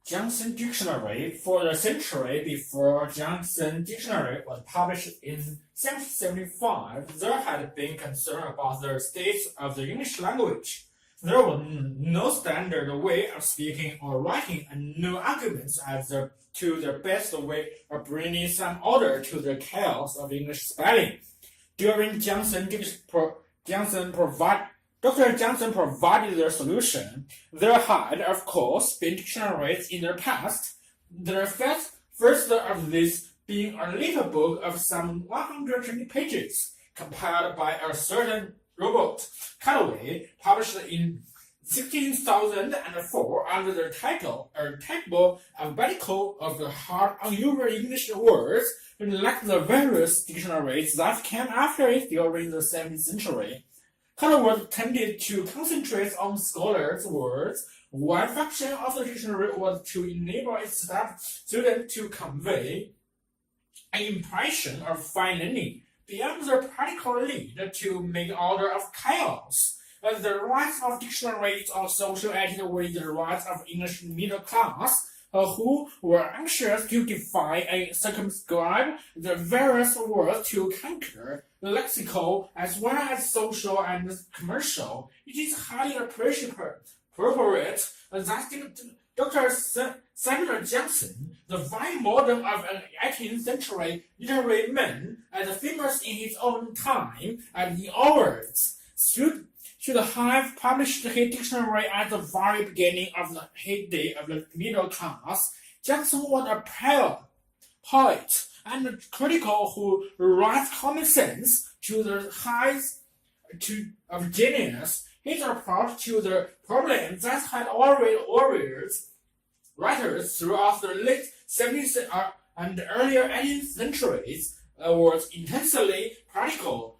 Johnson Dictionary. For the century before Johnson Dictionary was published in 1775, there had been concern about the state of the English language. There was no standard way of speaking or writing and no arguments as to the best way of bringing some order to the chaos of English spelling. During Dr. Johnson provided the solution. There had, of course, been dictionaries in the past. The first of these being a little book of some 120 pages, compiled by a certain Robert Calloway, published in 1604 under the title A Table Alphabetical of the Hard Unusual English Words, like the various dictionaries that came after it during the 17th century. Calloway tended to concentrate on scholars' words. One function of the dictionary was to enable its students to convey an impression of fine learning beyond the practical need to make order of chaos. The rise of dictionaries also associated with the rise of English middle class, who were anxious to define and circumscribe the various words to conquer lexical as well as social and commercial. It is highly appropriate that Dr. Samuel Johnson, the fine modern of an 18th century literary man, as famous in his own time and in ours, should have published his dictionary at the very beginning of the heyday of the middle class. Johnson was a poet and critical who writes common sense to the height of genius. His approach to the problem that had already worried writers throughout the late 17th and earlier 18th centuries was intensely practical.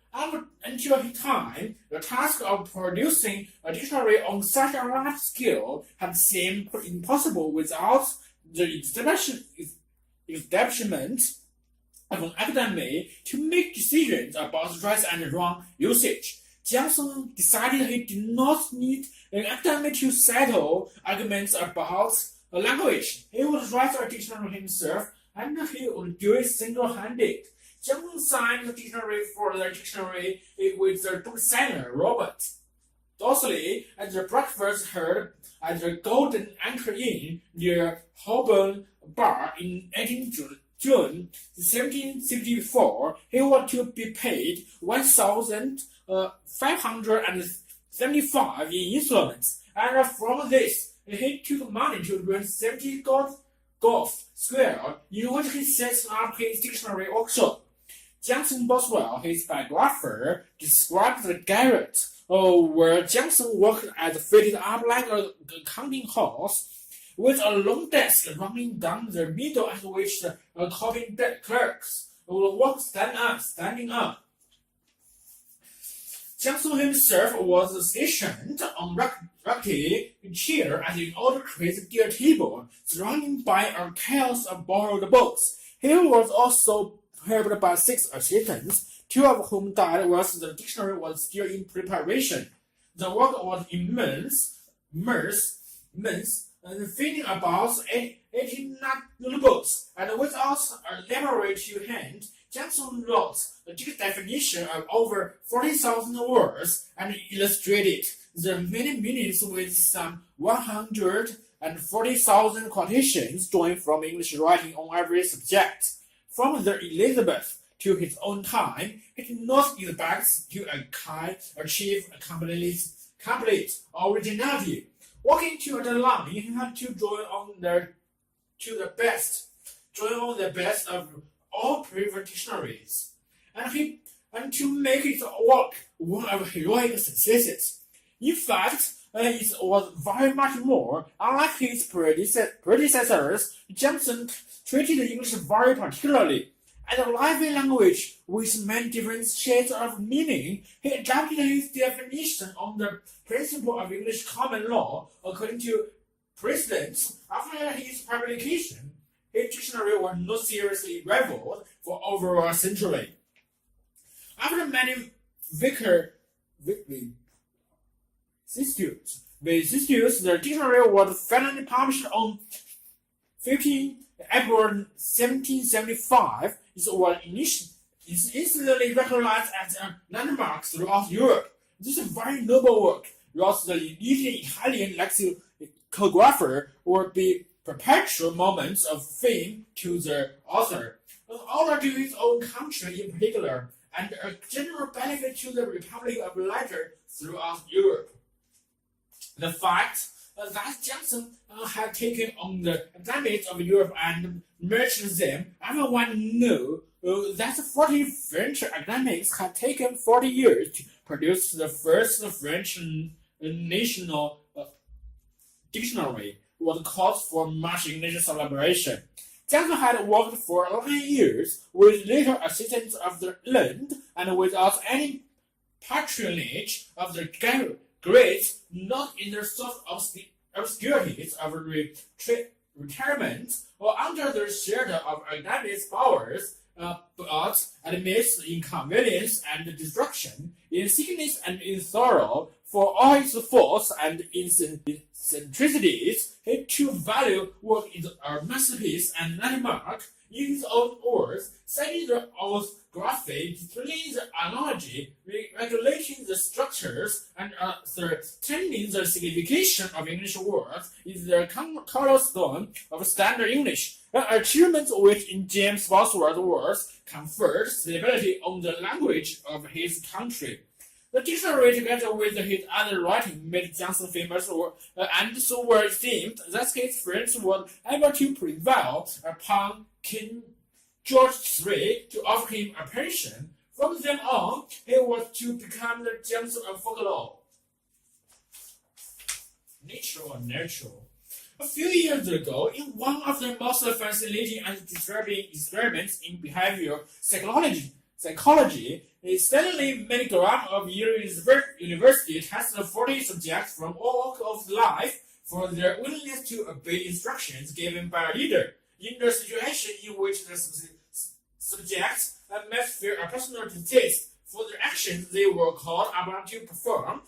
Until his time, the task of producing a dictionary on such a large scale had seemed impossible without the establishment of an academy to make decisions about right and wrong usage. Johnson decided he did not need an academy to settle arguments about a language. He would write a dictionary himself, and he would do it single-handed. Johnson signed the dictionary for the dictionary with the bookseller Robert Dawsley at the breakfast held at the Golden Anchor Inn near Holborn Bar in 18 June 1764. He was to be paid 1,575 in installments, and from this he took money to rent 70 Golf Square, in which he set up his dictionary workshop. Johnson Boswell, his biographer, described the garret where Johnson worked as fitted up like a counting house, with a long desk running down the middle at which the copying clerks would work standing up. Johnson himself was stationed on a rickety chair at an old crazy deal table, surrounded by a chaos of borrowed books. He was also helped by 6 assistants, 2 of whom died whilst the dictionary was still in preparation. The work was immense, and filling about 18 notebooks, and without a library to hand, Johnson wrote a definition of over 40,000 words and illustrated the many meanings with some 140,000 quotations drawn from English writing on every subject. From the Elizabeth to his own time, he did not expect to achieve a complete originality. Walking to the line, he had to join on the best of all previous dictionaries, and to make it work one of heroic successes. In fact, it was very much more. Unlike his predecessors, Johnson treated English very particularly. As a living language with many different shades of meaning, he adapted his definition on the principle of English common law according to precedents. After his publication, his dictionary was not seriously rivaled for over a century. After many vicissitudes, the dictionary was finally published on April 1775 is instantly recognized as a landmark throughout Europe. This is a very noble work. Thus, the leading Italian lexicographer would be perpetual moments of fame to the author, an honor to his own country in particular, and a general benefit to the Republic of Letters throughout Europe. The fact that Johnson had taken on the academics of Europe and merged them, everyone knew that 40 French academics had taken 40 years to produce the first French national dictionary was cause for much English celebration. Johnson had worked for 9 years with little assistance of the learned and without any patronage of the great, not in the source of obscurities of retirement or under the shelter of academic powers, but amidst inconvenience and destruction, in sickness and in sorrow, for all his faults and eccentricities, he took value work is a masterpiece and landmark. In his own words, studying the orthography, displaying the analogy, regulating the structures, and ascertaining the signification of English words is the cornerstone of standard English, an achievement which, in James Bosworth's words, conferred stability on the language of his country. The dictionary, together with his other writing, made Johnson famous, and so it seemed that his friends were able to prevail upon King George III to offer him a pension. From then on, he was to become the Johnson of folklore. Natural. A few years ago, in one of the most fascinating and disturbing experiments in behavioral psychology, suddenly Manigram of University tested 40 subjects from all walks of life for their willingness to obey instructions given by a leader. In the situation in which the subjects must feel a personal distaste for the actions they were called upon to perform,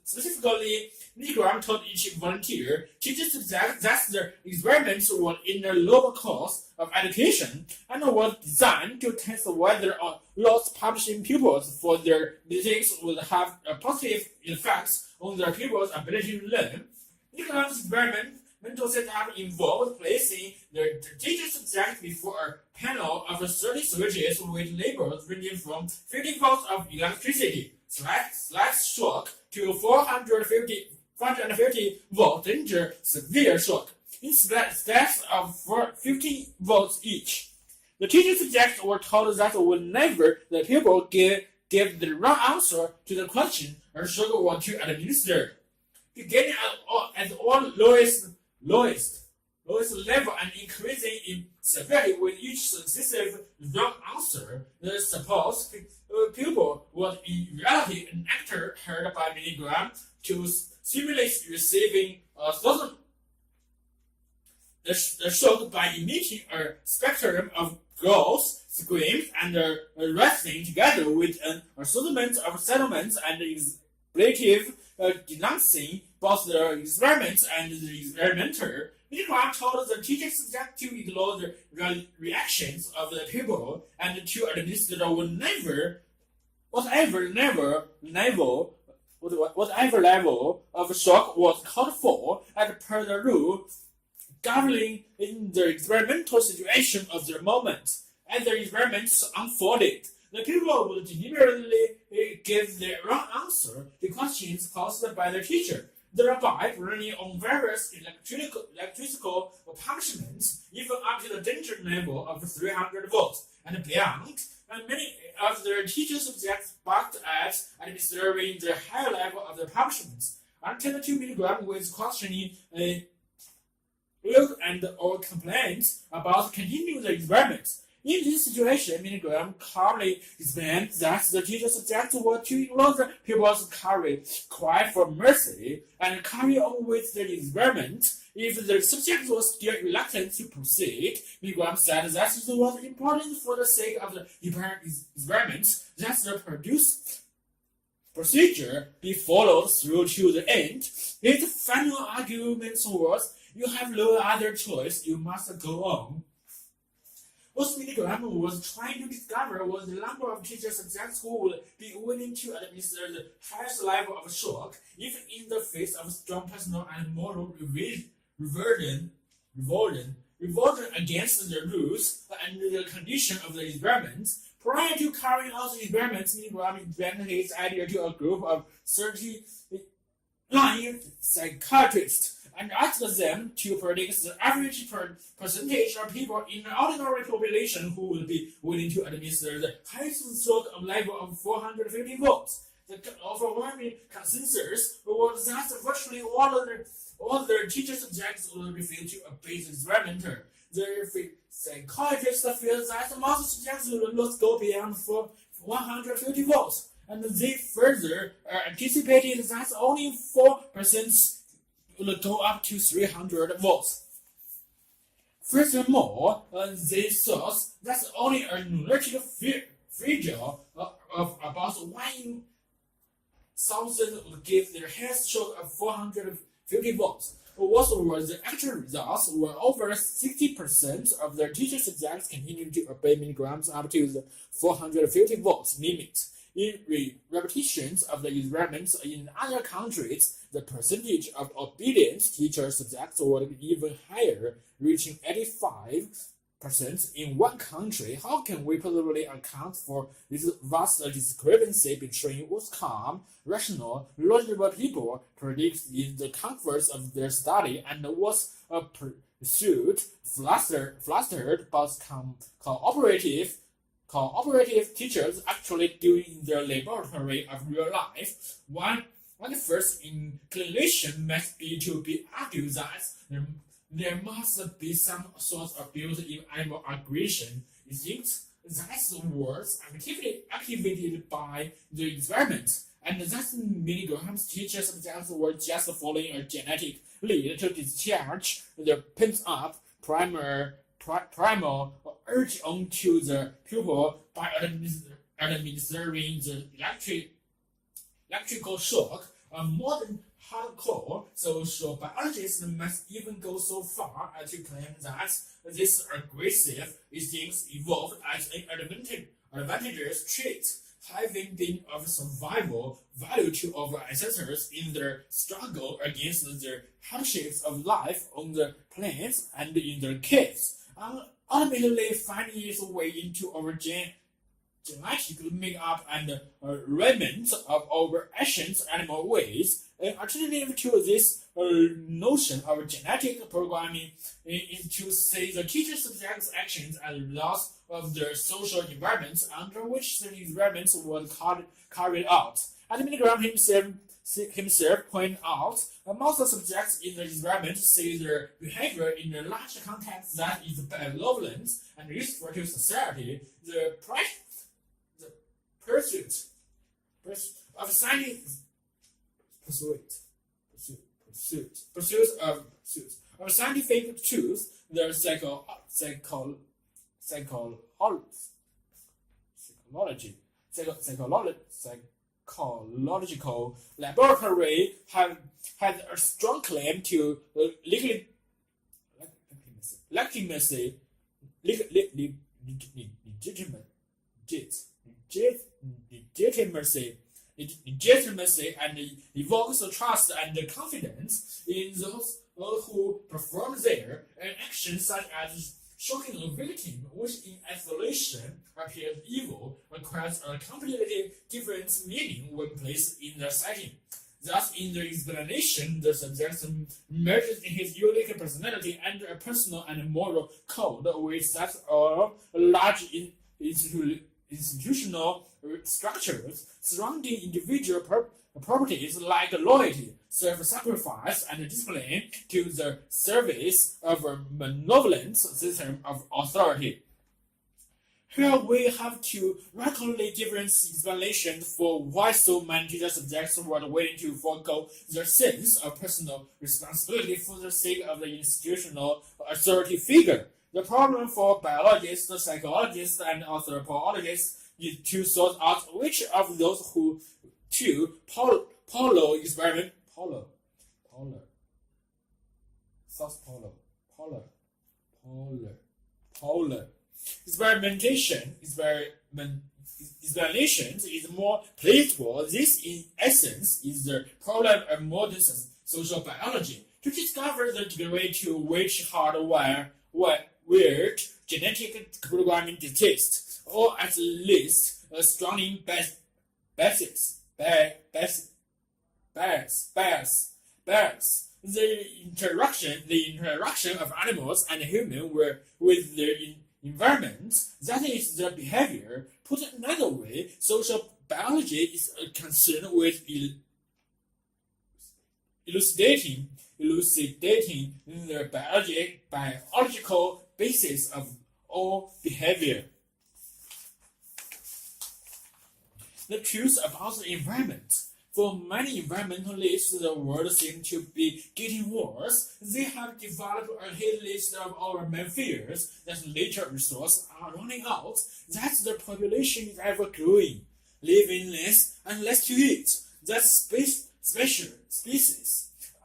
specifically, Manigram told each volunteer, teaching subjects that the experiments were in the lower course of education and was designed to test whether lots publishing pupils for their mistakes would have a positive effects on their pupils' ability to learn. Manigram's experimental setup involved placing the teacher subject before a panel of 30 switches with labels ranging from 50 volts of electricity, slight shock, to 450 volt danger, severe shock, in steps of 15 volts each. The teacher subjects were told that whenever the pupil gave the wrong answer to the question, a shock was to administer. Beginning at the lowest level and increasing in severity with each successive wrong answer, the supposed pupil was in reality an actor hired by Manigram to simulate receiving the shock by emitting a spectrum of growls, screams, and wrestling together with an assortment of settlements and expletive denouncing both the experiment and the experimenter. Manigram told the teacher subject to ignore the reactions of the people and to administer whatever level of shock was called for, as per the rule governing in the experimental situation of the moment. As the experiments unfolded, the people would deliberately give the wrong answer to questions posed by the teacher, thereby running on various electrical punishments, even up to the danger level of 300 volts and beyond. And many of the teacher subjects balked at administering the higher level of the punishments, until 2 Manigram with questioning look and or complaints about continuing the experiments. In this situation, Manigram calmly explained that the teacher subjects were to ignore the pupils' cry for mercy and carry on with the experiment. If the subject was still reluctant to proceed, Manigram said that it was important for the sake of the experiment that the procedure be followed through to the end. His final argument was, You have no other choice. You must go on. What Milligram was trying to discover was the number of teacher subjects who would be willing to administer the highest level of shock, even in the face of strong personal and moral revulsion against the rules and the condition of the experiment. Prior to carrying out the experiment, Milligram presented his idea to a group of 39 psychiatrists and asked them to predict the average percentage of people in the ordinary population who would be willing to administer the highest shock level of 450 volts. The overwhelming consensus was that virtually all the teacher subjects would refuse to obey the experimenter. The psychiatrists feel that most subjects would not go beyond 150 volts, and they further anticipated that only 4% will go up to 300 volts. Furthermore, they thought that only a numerical figure of about 1,000 would give their highest shock of 450 volts. What were the actual results were over 60% of their teacher subjects continued to obey milligrams up to the 450 volts limit. In repetitions of the experiments in other countries, the percentage of obedient teacher subjects was even higher, reaching 85% in one country. How can we possibly account for this vast discrepancy between what calm, rational, logical people predict in the comforts of their study and what a pursuit flustered but cooperative teachers actually do in their laboratory of real life? One first inclination must be to argue that there must be some sort of built-in animal aggression. It seems that was activated by the experiment, and that Milligram's teacher subjects were just following a genetic lead to discharge the pent-up primal urge onto the pupil by administering the electrical shock. A modern hardcore social biologists must even go so far as to claim that this aggressive instincts evolved as an advantageous trait, having been of survival value to our ancestors in their struggle against the hardships of life on the planet and in their case, ultimately finding its way into our genetic makeup and remnants of our ancient animal ways. An alternative to this notion of genetic programming is to see the teacher subject's actions as results of the social environments under which the experiments were carried out. And Milligram himself pointed out most subjects in the experiment see their behavior in a large context that is benevolent and useful to society. The pursuit of scientific truth, the psychological laboratory has a strong claim to legitimacy and evokes trust and confidence in those who perform their actions, such as shocking a victim, which in isolation appears evil, acquires a completely different meaning when placed in the setting. Thus, in the explanation, the subject merges in his unique personality and a personal and moral code with that of large institutional structures surrounding individual properties like loyalty, self-sacrifice, and discipline to the service of a malevolent system of authority. Here we have two radically different explanations for why so many teacher subjects were willing to forego their sense of personal responsibility for the sake of the institutional authority figure. The problem for biologists, psychologists, and anthropologists is to sort out which of those two polar experiment South polar. Explanations is more plausible. This, in essence, is the problem of modern social biology. To discover the degree to which hardwired genetic programming exists, or at least a strongly basis. The interaction of animals and humans with their environment, that is their behavior. Put another way, social biology is concerned with elucidating the biological basis of all behavior. The truth about the environment. For many environmentalists, the world seems to be getting worse. They have developed a hit list of our main fears: that nature resources are running out, that the population is ever growing, living less and less to eat, that species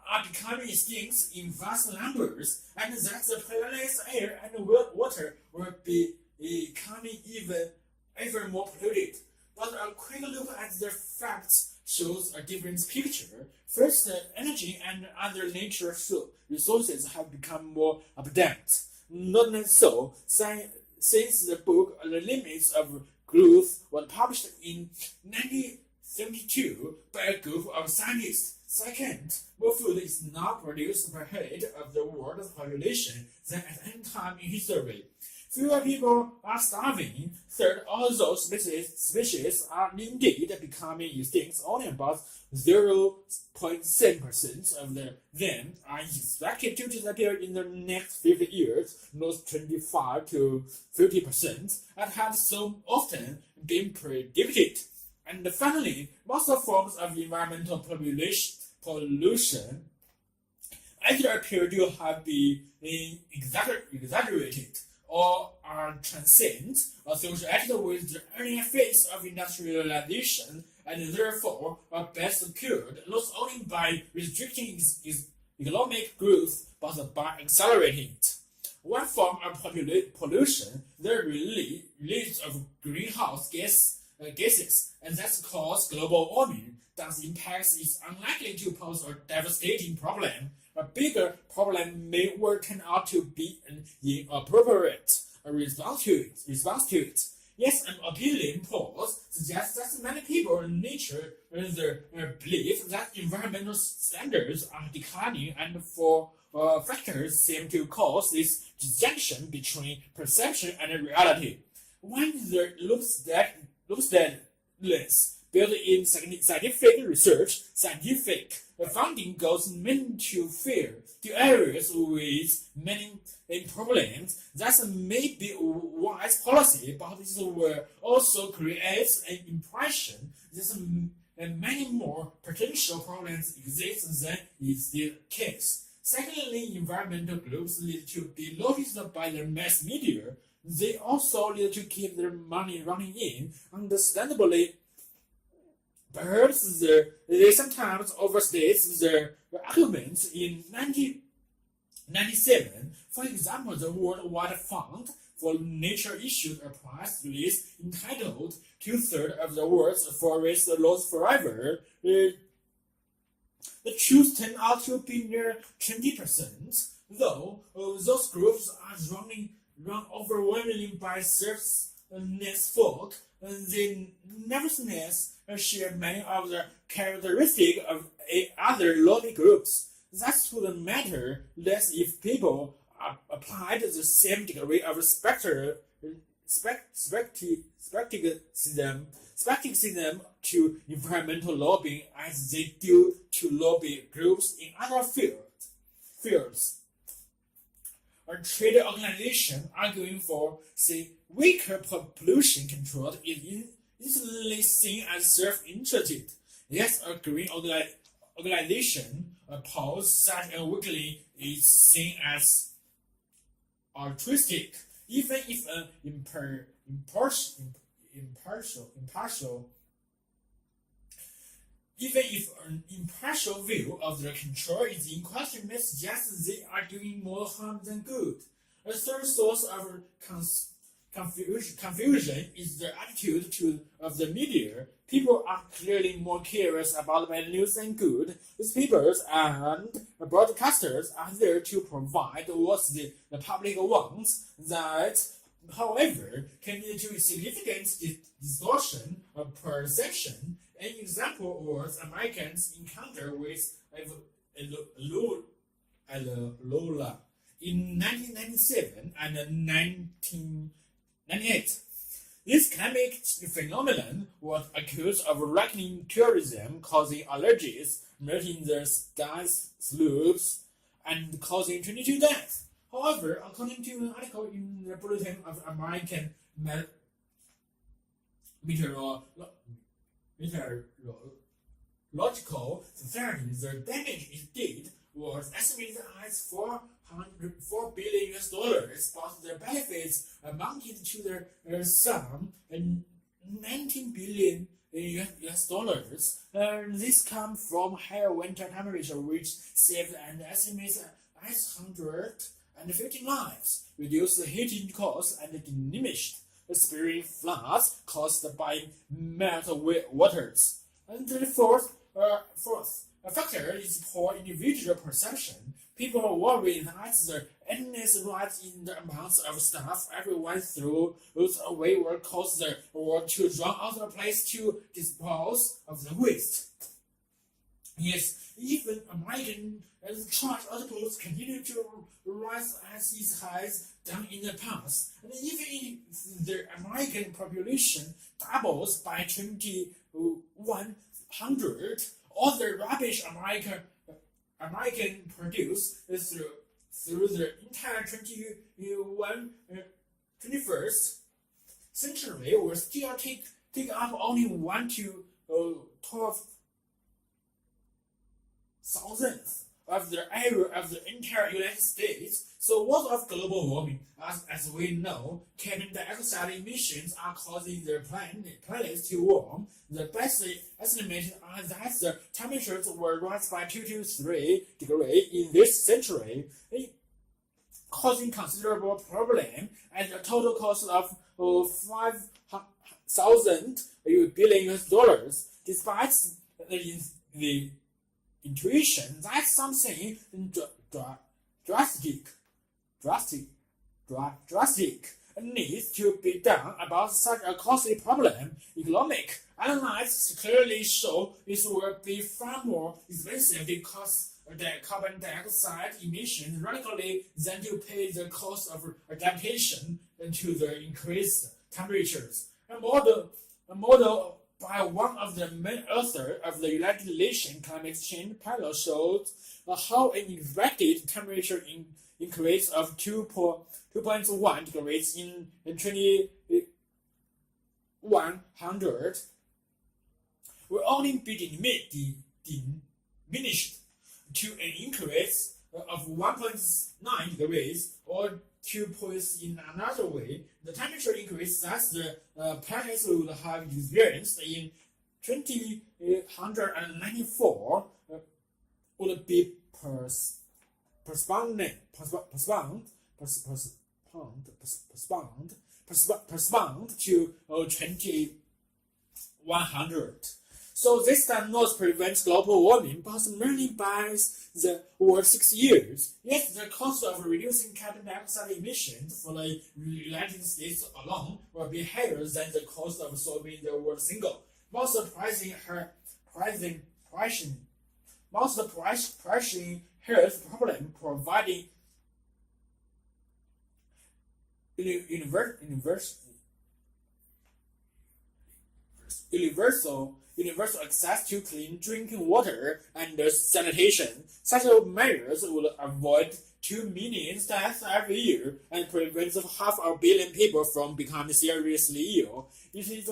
are becoming extinct in vast numbers, and that the planet's air and water will be becoming even more polluted. But a quick look at the facts shows a different picture. First, energy and other nature resources have become more abundant. Not so, since the book The Limits of Growth was published in 1972 by a group of scientists. Second, more food is now produced per head of the world's population than at any time in history. Fewer people are starving. Third, although species are indeed becoming extinct, only about 0.7% of them are expected to disappear in the next 50 years, not 25 to 30%, as had so often been predicted. And finally, most forms of environmental pollution either appear to have been exaggerated or are transient, associated with the earlier phase of industrialization, and therefore are best cured not only by restricting economic growth but by accelerating it. One form of pollution, the release of greenhouse gases, and that causes global warming. Thus, impacts is unlikely to pose a devastating problem. A bigger problem may well turn out to be an inappropriate response to it. Yes, an opinion poll suggests that many people in nature believe that environmental standards are declining, and four factors seem to cause this disjunction between perception and reality. One looks that lens. Built in scientific research, scientific funding goes mainly to areas with many problems. That may be wise policy, but this will also create an impression that many more potential problems exist than is the case. Secondly, environmental groups need to be noticed by the mass media. They also need to keep their money running in. Understandably, perhaps they sometimes overstate their arguments. In 1997, for example, the Worldwide Fund for Nature issued a press release entitled "Two-thirds of the world's forests lost forever." The truth turned out to be near 20%, though those groups are run overwhelmingly by self-ness folk. They nevertheless share many of the characteristics of other lobby groups. That's to the matter less if people applied the same degree of skepticism to environmental lobbying as they do to lobby groups in other fields. A trade organization arguing for, say, weaker pollution control is easily seen as self-interested. Yes, a green organization opposed such a weakling is seen as altruistic, even if an Even if an impartial view of the control is in question may suggest they are doing more harm than good. A third source of confusion is the attitude of the media. People are clearly more curious about bad news than good. Newspapers and broadcasters are there to provide what the public wants. That, however, can lead to significant distortion of perception. An example was Americans' encounter with Lola in 1997 and 1998. This climate phenomenon was accused of weakening tourism, causing allergies, melting the sky slopes, and causing 22 deaths. However, according to an article in the Bulletin of American Meteorological Society, the damage it did was estimated as $4 billion, but the benefits amounted to the sum $19 billion. This comes from higher winter temperature, which saved an estimated 150 lives, reduced the heating costs, and diminished the spring floods caused by melted waters. And the fourth factor is poor individual perception. People worry that the endless rise in the amounts of stuff everyone throws away will cause the world to run out of place to dispose of the waste. Yes, even American trash outputs continue to rise as it has done in the past. And even if the American population doubles by 2100, all the rubbish American produce through the entire 21st century will still take up only 1 to 12 thousandth of the area of the entire United States. So what of global warming? As we know, carbon dioxide emissions are causing the planet to warm. The best estimates are that the temperatures will rise by 2 to 3 degrees in this century, causing considerable problem at a total cost of $5,000 billion. Despite the intuition that something drastic needs to be done about such a costly problem, economic analysts clearly show it will be far more expensive to cost the carbon dioxide emission radically than to pay the cost of adaptation to the increased temperatures. A model by one of the main authors of the United Nations Climate Change Panel showed how an expected temperature increase of 2.1 degrees in 2100 will only be diminished to an increase of 1.9 degrees, or to put it in another way, the temperature increase that the planet would have experienced in 2094 would be postponed to 2100. So this does not prevent global warming, but merely buys the world 6 years. Yet the cost of reducing carbon dioxide emissions for the United States alone will be higher than the cost of solving the world single. Most pricing health problem, providing universal access to clean drinking water and sanitation. Such measures would avoid 2 million deaths every year and prevent 500 million people from becoming seriously ill. It is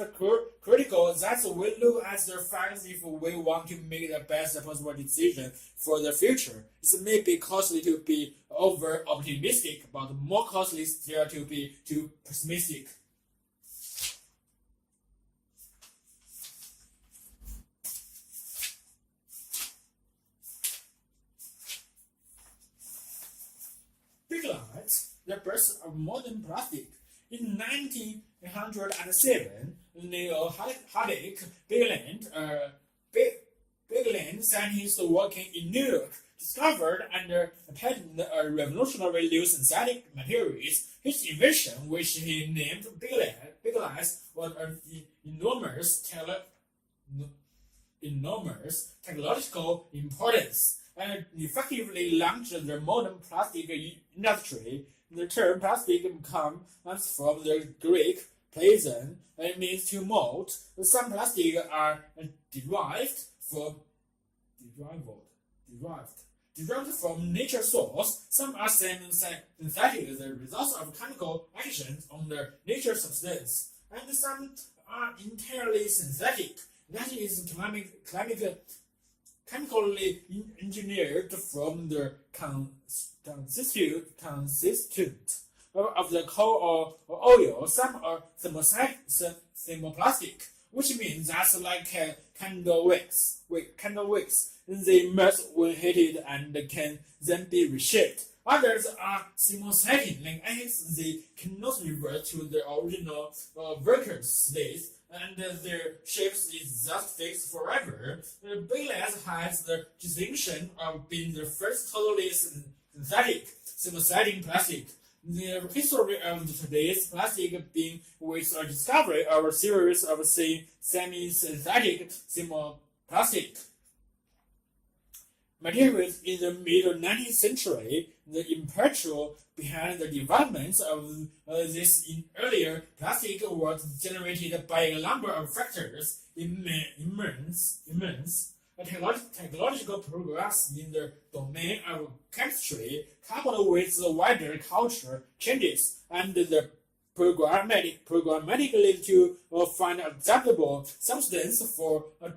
critical that we look at the facts if we want to make the best possible decision for the future. It may be costly to be over-optimistic, but more costly still to be too pessimistic. Piglets, the birth of modern plastic. In 1907, Neil Haddock Bigland scientist working in New York discovered and patented a revolutionary new synthetic materials. His invention, which he named Biglets, was an enormous technological importance and effectively launched the modern plastic industry. The term plastic comes from the Greek plasm and means to mold. Some plastics are derived from nature source. Some are synthetic, the result of chemical actions on the nature substance, and some are entirely synthetic. That is chemically engineered from the consistent of the coal or oil. Some are thermoplastic, which means that's like candle wicks. They melt when heated and can then be reshaped. Others are thermosetting, like ice. They cannot revert to the original worker state, and their shape is thus fixed forever. Biglets has the distinction of being the first totally synthetic thermosetting plastic. The history of today's plastic being with a discovery of a series of semi-synthetic thermoplastic materials in the mid-19th century. The impetus behind the development of this in earlier plastic was generated by a number of factors. Immense technological progress in the domain of chemistry, coupled with the wider culture changes and the programmatically to find acceptable substance for a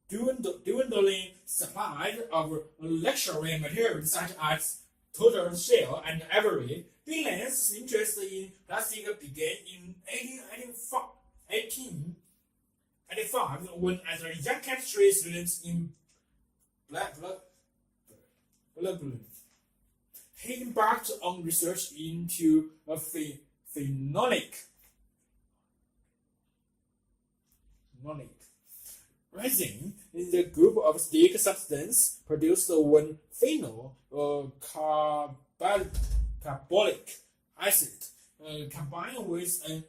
dwindling supply of luxury materials such as total shell and ivory. Bigland's interest in plastic began in 1885 when, as a young chemistry student in Blackburn, he embarked on research into phenolic resin in the group of stick substance produced when phenol or carbolic acid combined with an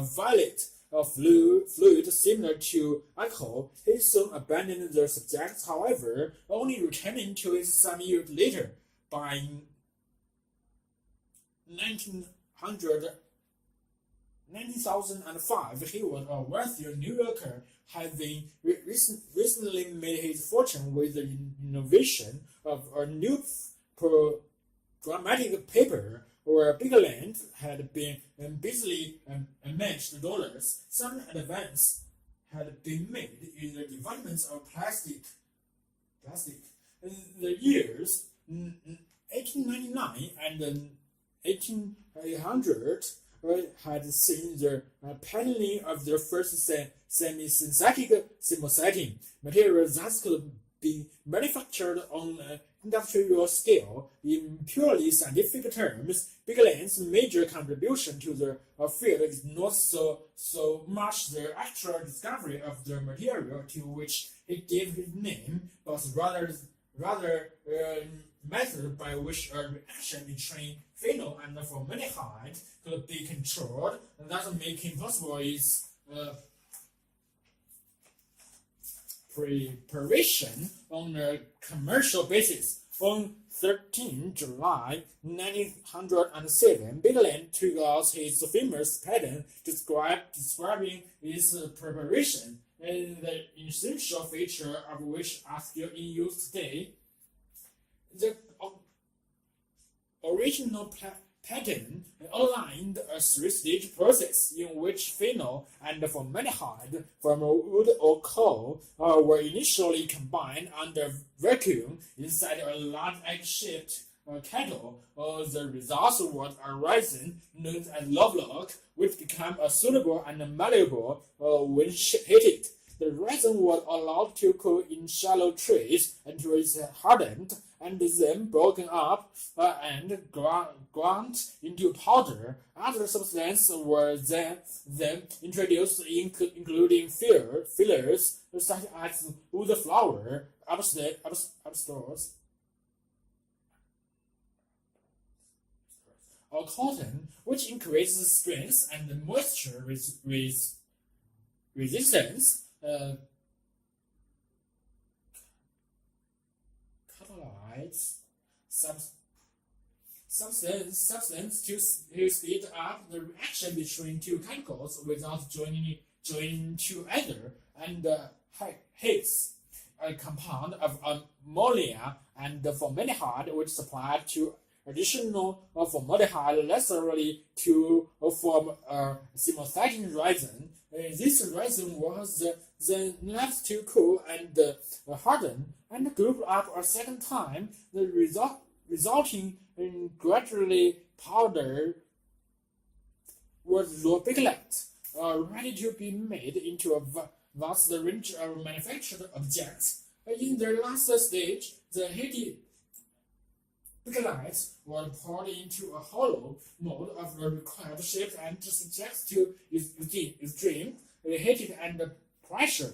violet fluid similar to alcohol. He soon abandoned the subject, however, only returning to it some years later. By 1905, he was a wealthy New Yorker, having recently made his fortune with the innovation of a new programmatic paper, where Bigland had been busily managed dollars. Some advance had been made in the development of plastic. In the years 1899 and 1800 had seen the patenting of the first semi-synthetic thermosetting materials that could be manufactured on an industrial scale. In purely scientific terms, Bigland's major contribution to the field is not so much the actual discovery of the material to which he gave his name, but rather method by which a reaction between phenol and formaldehyde could be controlled, and that making possible is preparation on a commercial basis. On 13 July 1907, Bigland took out his famous patent describing its preparation, and the essential feature of which are still in use today. The original patent outlined a three-stage process in which phenol and formaldehyde from wood or coal were initially combined under vacuum inside a large egg-shaped kettle. The result was a resin known as lovelock, which became soluble and malleable when heated. The resin was allowed to cool in shallow trays until it hardened and then broken up and ground into powder. Other substances were then introduced, including fillers such as wood flour, upstairs, or cotton, which increases strength and moisture resistance. Catalyze substance to speed up the reaction between two chemicals without joining together, and Higgs, a compound of ammonia and formaldehyde, which supplied to additional formaldehyde necessarily to form a simultaneous resin. This resin was then left to cool and harden and group up a second time. The resulting in gradually powder was raw piglet, ready to be made into a vast range of manufactured objects. In the last stage, the heated piglets were poured into a hollow mold of the required shape and subject to extreme heat and pressure,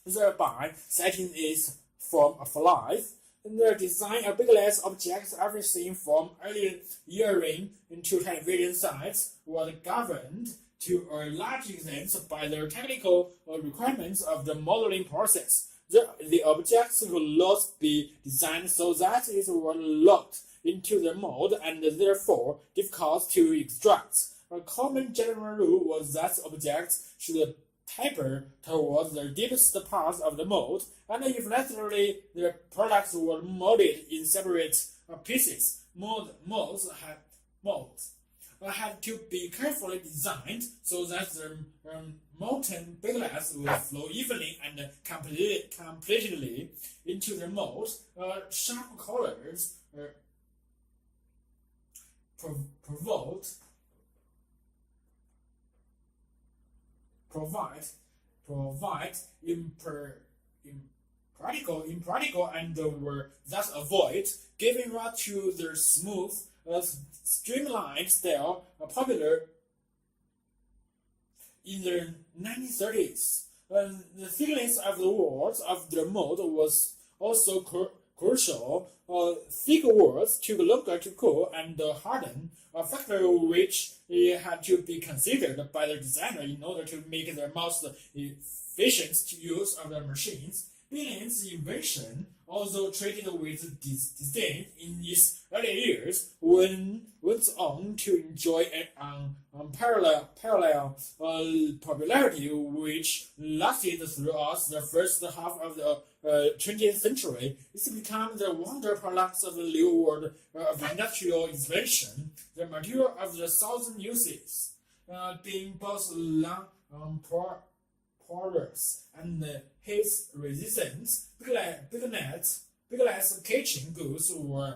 thereby setting its form for life. The design of piglets objects, everything from early earring to television sets, was governed to a large extent by the technical requirements of the modeling process. The objects could not be designed so that it was locked into the mold and therefore difficult to extract. A common general rule was that objects should taper towards the deepest parts of the mold, and if necessary, the products were molded in separate pieces. Molds had to be carefully designed so that the molten piglets will flow evenly and completely into the mold. Sharp colors provide impractical and were thus avoided, giving rise to the smooth, streamlined style popular in the 1930s. The thickness of the walls of the mold was also crucial. Thick walls took longer to cool and harden, a factor which had to be considered by the designer in order to make the most efficient use of the machines. Billions' invention, although treated with disdain in its early years, went on to enjoy an unparalleled popularity which lasted throughout the first half of the 20th century. It's become the wonder products of the new world of industrial invention, the material of the thousand uses, being both porous and heat resistant. Piglets kitchen goods were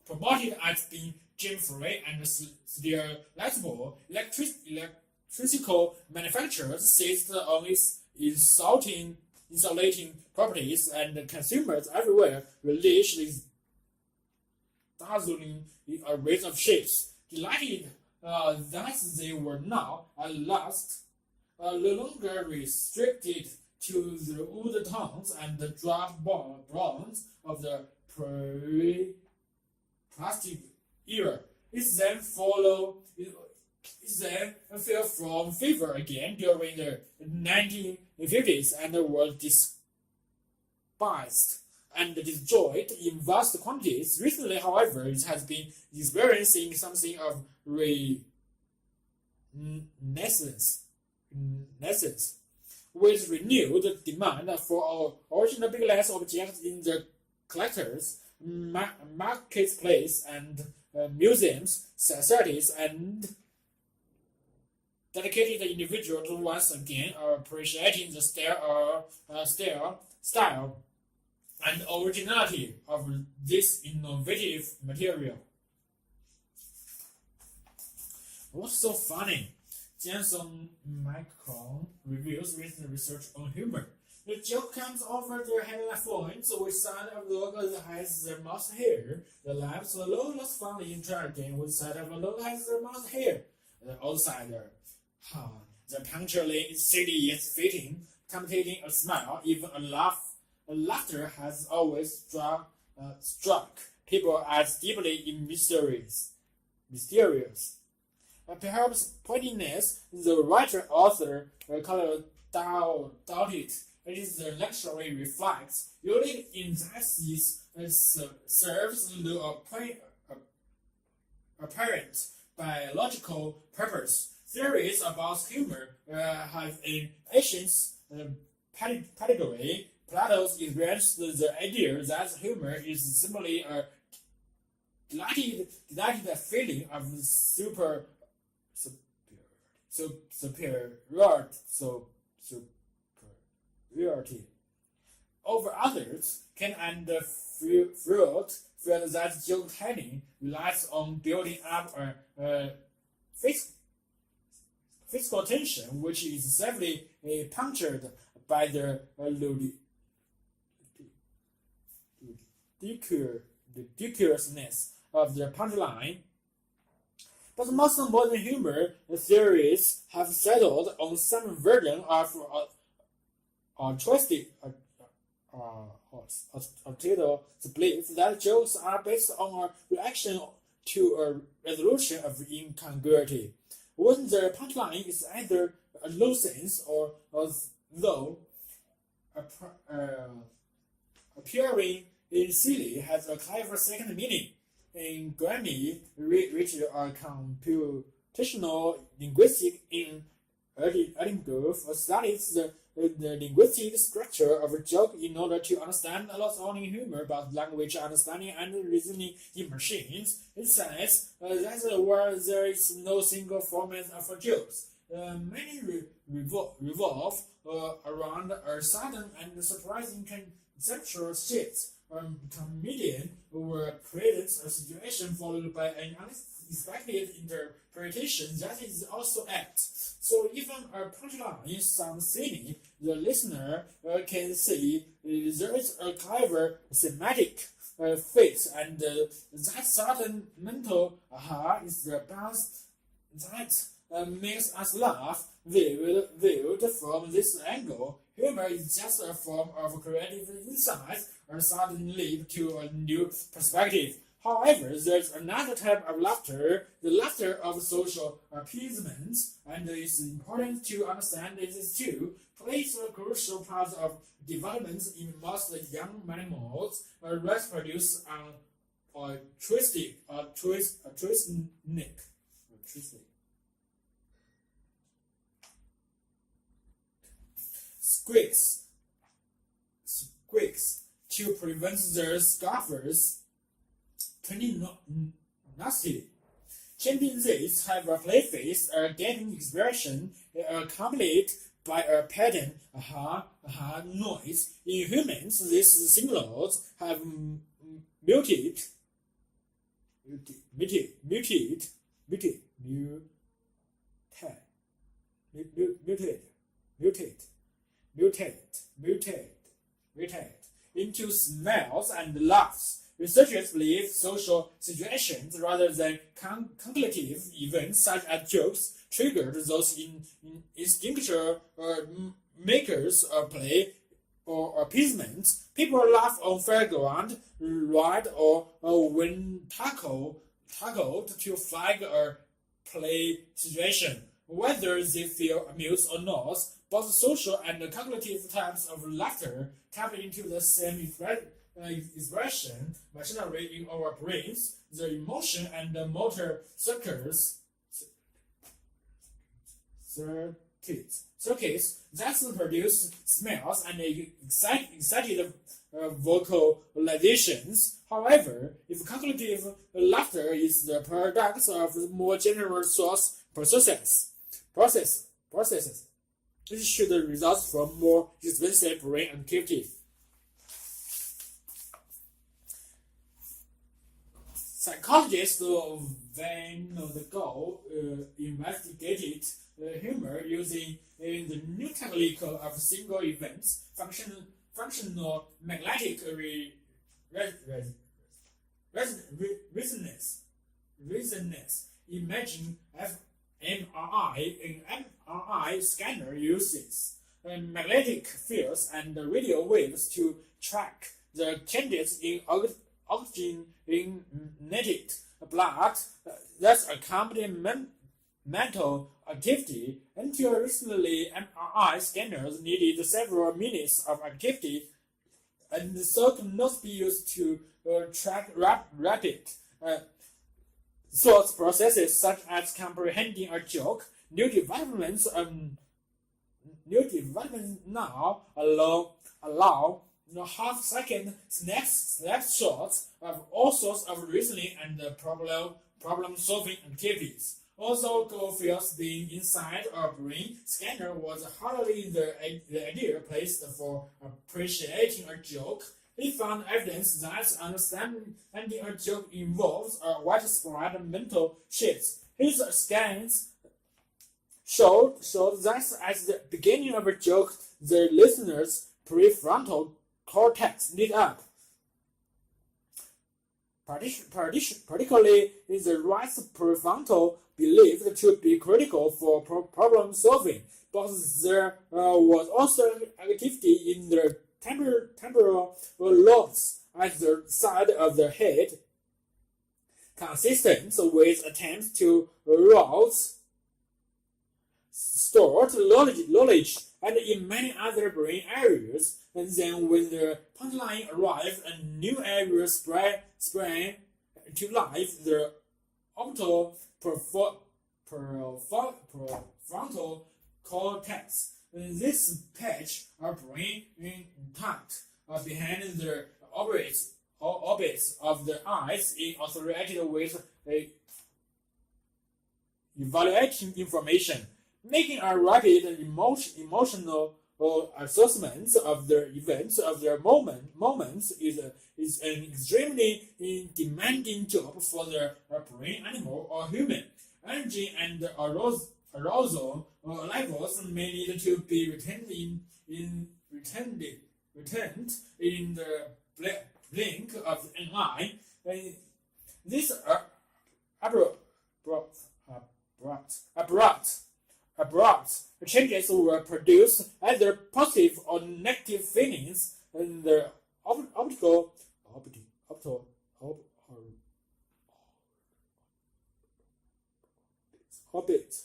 promoted as being germ-free and sterilizable. Electrical manufacturers seized on its insulating properties, and consumers everywhere relished its dazzling array of shapes, delighted that they were now at last no longer restricted to the wood tones and the drab bronze of the pre-plastic era. It then fell from favor again during the 1950s and was despised and destroyed in vast quantities. Recently, however, it has been experiencing something of renaissance, with renewed demand for original piglets objects in the collectors, marketplace, and museums, societies, and dedicated individuals once again are appreciating the style and originality of this innovative material. What's so funny? Jensen Micron reviews recent research on humor. The joke comes over the headline points, which side of the logo has the most hair. The left, the logo looks funny in jargon, which side of the logo has the most hair. The outsider. The punctually silly yet fitting, commentating a smile, even a laugh. A laughter has always struck people as deeply mysterious. Perhaps pointiness, the writer-author doubted. It is the luxury reflects. Unique in that serves the apparent biological purpose. Theories about humor have in ancient pedagogy. Plato expressed the idea that humor is simply a delighted feeling of superiority over others. Kant and Freud felt that joke telling relies on building up a physical tension, which is severely punctured by the ridiculousness of the punchline. But most modern humor theories have settled on some version of altruistic belief that jokes are based on a reaction to a resolution of incongruity. When the punchline is either a nonsense or though appearing in silly has a clever second meaning. In Grammy reached a computational linguistic in Edinburgh studies the linguistic structure of a joke in order to understand not only humor but language understanding and reasoning in machines. It says that where there is no single format of jokes, many revolve around a sudden and surprising conceptual shift. A comedian who creates a situation followed by an unexpected interpretation that is also apt. So even a punchline sounds silly, the listener can see there is a clever thematic fit, and that sudden mental aha is the bounce that makes us laugh. Viewed from this angle, humor is just a form of creative insight, a sudden leap to a new perspective. However, there's another type of laughter, the laughter of social appeasement, and it's important to understand this too plays a crucial part of development in most young mammals. Rats produce an altruistic squeaks to prevent their scoffers turning nasty. Chimpanzees have a play face, a gaping expression, accompanied by a pattern noise. In humans, these signals have mutated into smells and laughs. Researchers believe social situations rather than contemplative events such as jokes triggered those instinctual makers of play or appeasement. People laugh on fairground ride or when tackled to flag a play situation. Whether they feel amused or not, both social and cognitive types of laughter tap into the same expression machinery in our brains. The emotion and the motor circuits that produce smells and excited vocalizations. However, if cognitive laughter is the product of more general source processes, it should result from more expensive brain activity. Psychologists Van Gogh investigated humor using the new technique of single events, functional magnetic resonance imaging fMRI. An MRI scanner uses magnetic fields and radio waves to track the changes in oxygenated blood that's accompany mental activity. Until recently, MRI scanners needed several minutes of activity and so could not be used to track rapid thought processes such as comprehending a joke. New developments now allow half-second snapshots of all sorts of reasoning and problem-solving activities. Although Goldfield's being inside a brain scanner was hardly the ideal place for appreciating a joke, he found evidence that understanding a joke involves a widespread mental shift. His scans showed that at the beginning of a joke, the listener's prefrontal cortex lit up, particularly in the right prefrontal, believed to be critical for problem solving, but there was also activity in the temporal lobes at the side of the head, consistent with attempts to rouse stored knowledge and in many other brain areas. And then when the punchline arrived, a new area sprang to life, the prefrontal cortex. This patch of brain intact behind the orbits of the eyes is associated with evaluating information, making a rapid and emotional assessment of the events of their moments is an extremely demanding job for the brain, animal, or human. Energy and arousal levels may need to be retained in the blink of an eye. These abrupt changes will produce either positive or negative feelings in the orbit.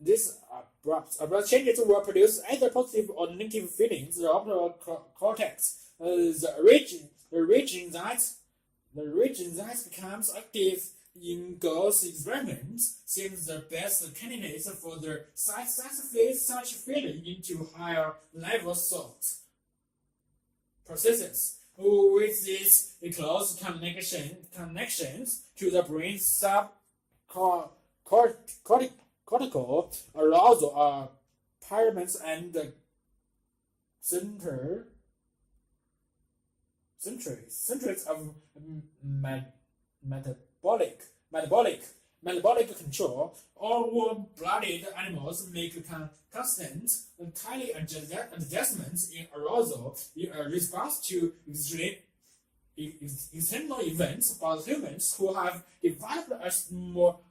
These abrupt changes will produce either positive or negative feelings in the optical cortex. The region that becomes active in Gauss experiments seems the best candidate for the successful such feeling into higher level thought processes. With these close connections to the brain subcortical arousal pyramids and the centers of metabolic control. All warm-blooded animals make constant and tiny adjustments in arousal in a response to external events, but humans who have developed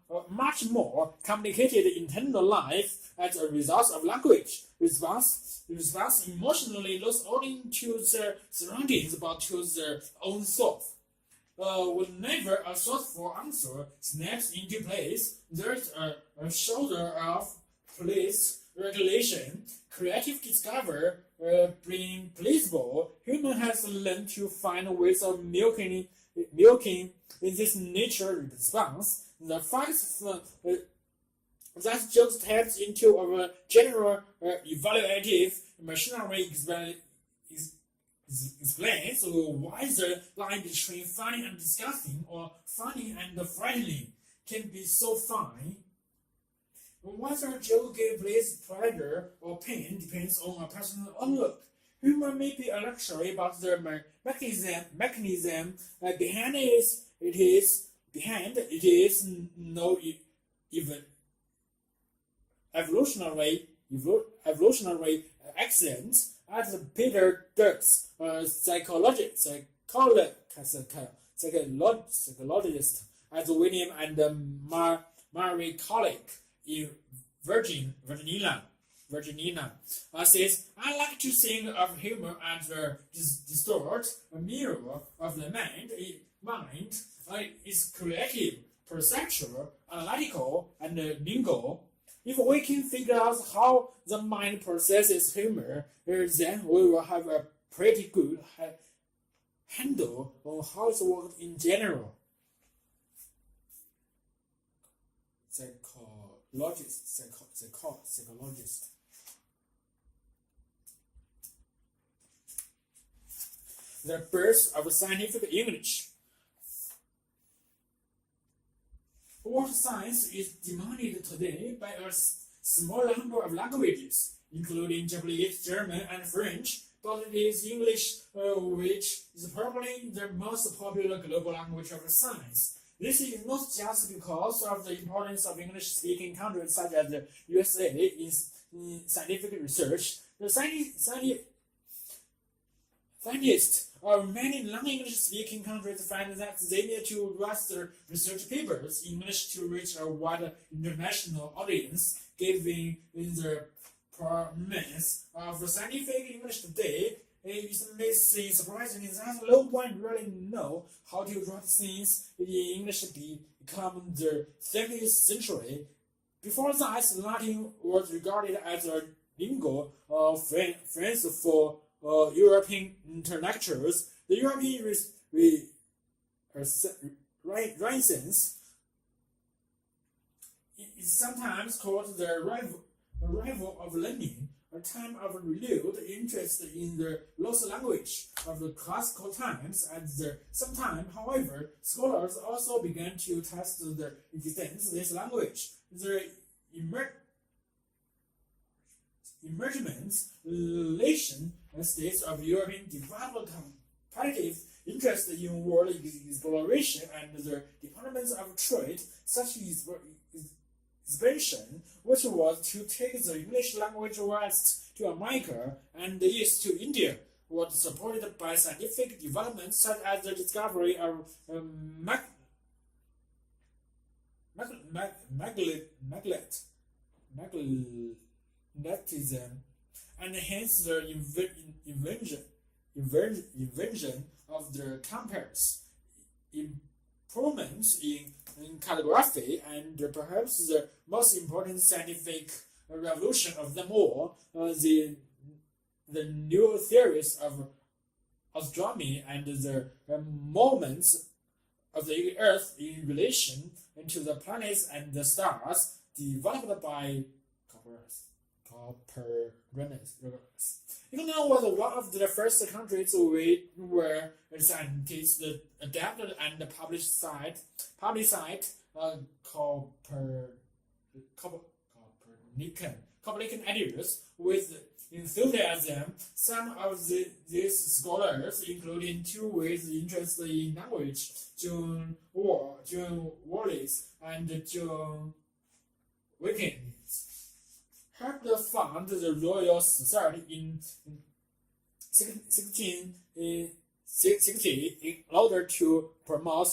a much more complicated internal life as a result of language response emotionally not only to their surroundings but to their own self. Whenever a thoughtful answer snaps into place, there's a shoulder of police regulation, creative discovery, being pleasurable. Human has learned to find ways of milking in this nature response. The fact that just taps into our general evaluative machinery explains why the line between funny and disgusting or funny and frightening can be so fine. Whether joke gives pleasure or pain depends on a personal outlook. Humor may be a luxury, but the mechanism behind it is no even evolutionary accident. As Peter Dirks, a psychologist as William and Marie Collick in Virginia, says, I like to think of humor as a distort, a mirror of the mind. Is creative, perceptual, analytical, and lingual. If we can figure out how the mind processes humor, then we will have a pretty good handle on how it works in general. Psychologist. The birth of scientific English. What science is demanded today by a small number of languages, including Japanese, German, and French, but it is English which is probably the most popular global language of science. This is not just because of the importance of English-speaking countries such as the USA in scientific research. The scientists of many non-English-speaking countries find that they need to write their research papers in English to reach a wider international audience. Given the promise of scientific English today, it may seem surprising that no one really knows how to write things in English become the 17th century. Before that, Latin was regarded as a lingua franca for European intellectuals. The European Renaissance is sometimes called the arrival of learning, a time of renewed interest in the lost language of the classical times. At the same time, however, scholars also began to test the existence of this language. The emergent relation states of European developed competitive interest in world exploration and the departments of trade, such expansion, which was to take the English language west to America and east to India, was supported by scientific developments such as the discovery of magnetism, and hence the invention of the compass, improvements in calligraphy, and perhaps the most important scientific revolution of them all, the new theories of astronomy and the moments of the Earth in relation to the planets and the stars, developed by Copernicus. England was one of the first countries where scientists adapted and published Copernican ideas with enthusiasm. Some of these scholars, including two with interest in language, John Wallis and John Wilkins, helped found the Royal Society in 1660 in order to promote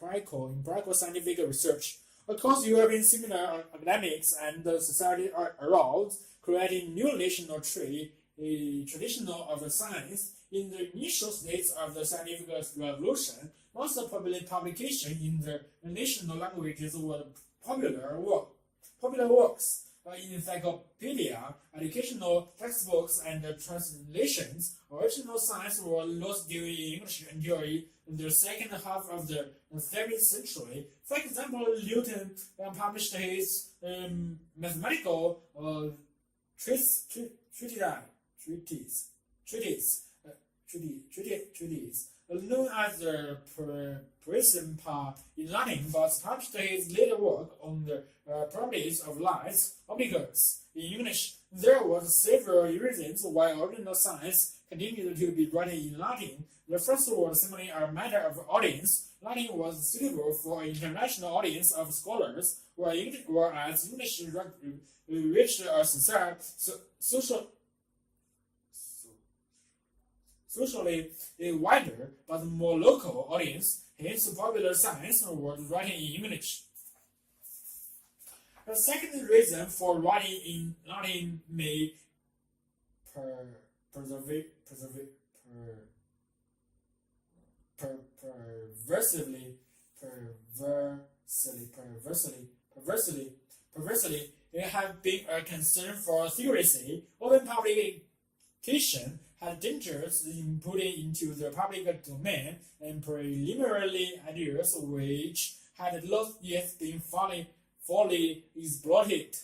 empirical scientific research across European. Similar academics and the society arose, creating new national tradition of science. In the initial stages of the scientific revolution, most publications in the national languages were popular works. Encyclopedia, educational textbooks, and translations. Original science was lost during English until the second half of the 17th century. For example, Newton published his mathematical treatise known as the Principia in Latin, but published his later work on the properties of light opticals in English. There was several reasons why original science continued to be written in Latin. The first was simply a matter of audience. Latin was suitable for an international audience of scholars, whereas English reached a socially wider but more local audience. Hence, popular science was writing in English. The second reason for writing in Latin may perversely, it have been a concern for secrecy. Open publication had dangers in putting into the public domain and preliminary ideas which had not yet been fully exploited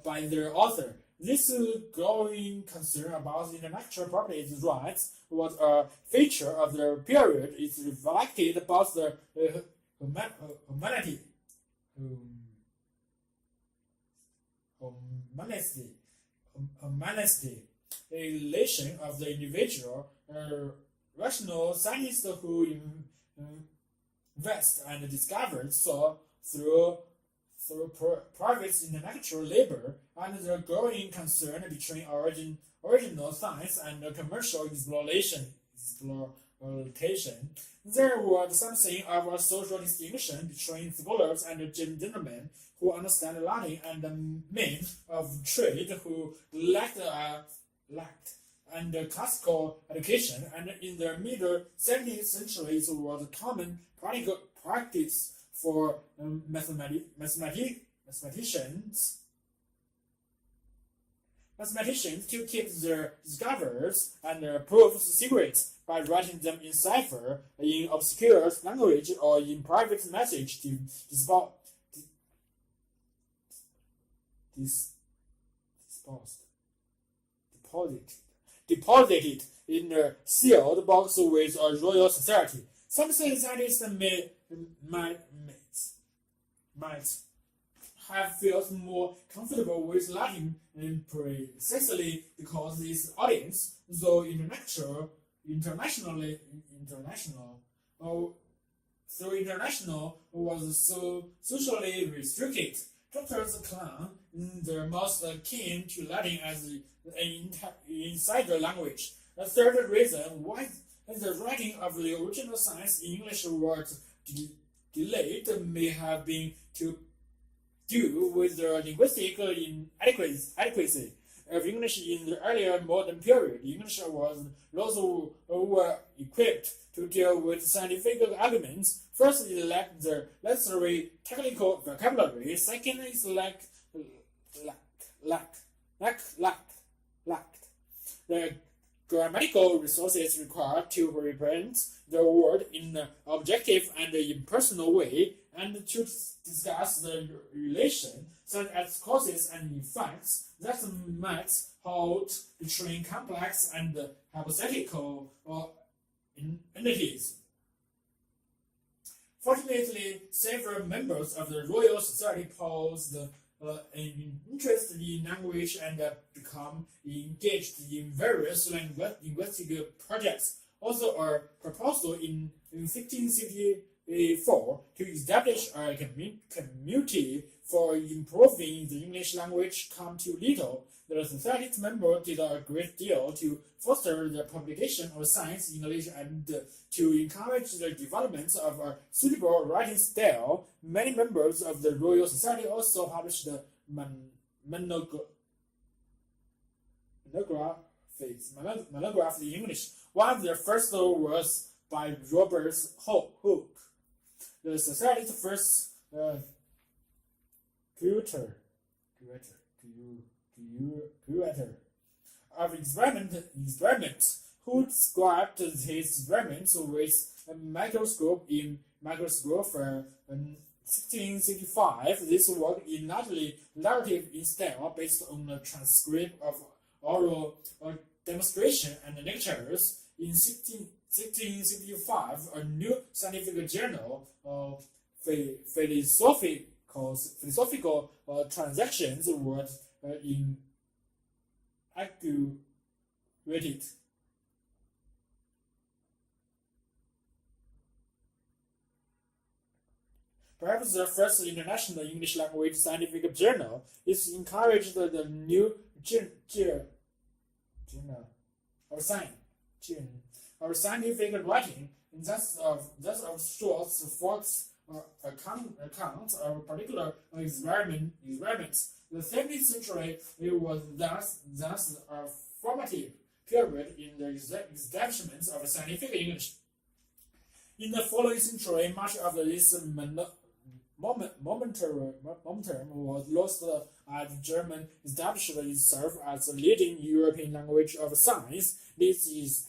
by their author. This growing concern about intellectual property rights was a feature of the period. It reflected about the humanity relation of the individual. Rational scientists who invest and discover saw through private intellectual labor and the growing concern between original science and commercial exploitation. There was something of a social distinction between scholars and gentlemen who understand Latin and men of trade who lacked and classical education, and in the middle 17th century it was a common practical practice for mathematicians to keep their discoveries and proofs secret by writing them in cipher, in obscure language, or in private message deposited in a sealed box with a royal society. Some scientists might have felt more comfortable with Latin precisely because this audience, though international, was so socially restricted. Doctors claim they're most keen to Latin as an insider language. The third reason why the writing of the original science in English was delayed may have been to do with the linguistic inadequacy of English in the earlier modern period. English was also equipped to deal with scientific arguments. First, it lacked the necessary technical vocabulary. Second, it lacked the grammatical resources required to represent the word in an objective and impersonal way, and to discuss the relation, such as causes and effects, that might hold between complex and hypothetical entities. Fortunately, several members of the Royal Society posed an interest in language and become engaged in various linguistic projects. Also, a proposal in 1564 to establish a community for improving the English language came too little. The Society's members did a great deal to foster the publication of science in English and to encourage the development of a suitable writing style. Many members of the Royal Society also published monographs in English. One of the first was by Robert Hooke, the Society's first curator of experiments, who described his experiments with a microscope in 1665. This work is largely narrative in style, based on a transcript of oral demonstration and lectures. In 1665, a new scientific journal, philosophical transactions was inaugurated. Perhaps the first international English language scientific journal is encouraged the new scientific writing, thus of short facts accounts of particular experiments. The 17th century was thus a formative period in the establishment of scientific English. In the following century, much of this momentum was lost as German established itself as a leading European language of science. This is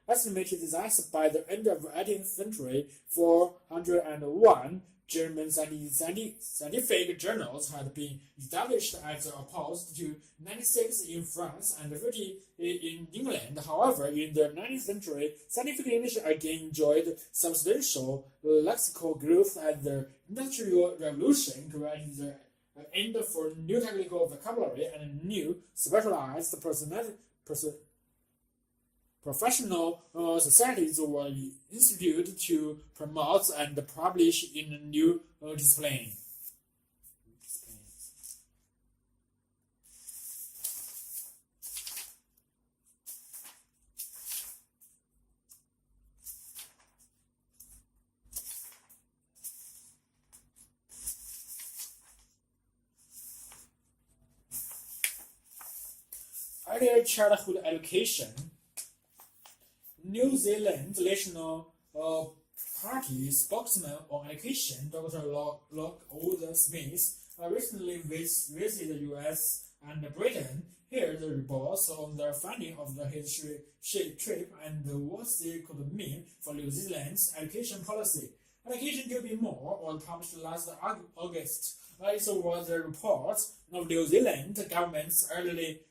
estimated that by the end of the 18th century, 401 German scientific journals had been established as opposed to 96 in France and 50 in England. However, in the 19th century, scientific English again enjoyed substantial lexical growth as the Industrial Revolution created the end for new technical vocabulary and new specialized professional societies were instituted to promote and publish in a new discipline. Early childhood education. New Zealand National Party spokesman on education, Dr. Locke Smith, recently visited the US and Britain. Here, the reports on the finding of his trip and what they could mean for New Zealand's education policy. Education to be more was published last August. It was a report of New Zealand government's early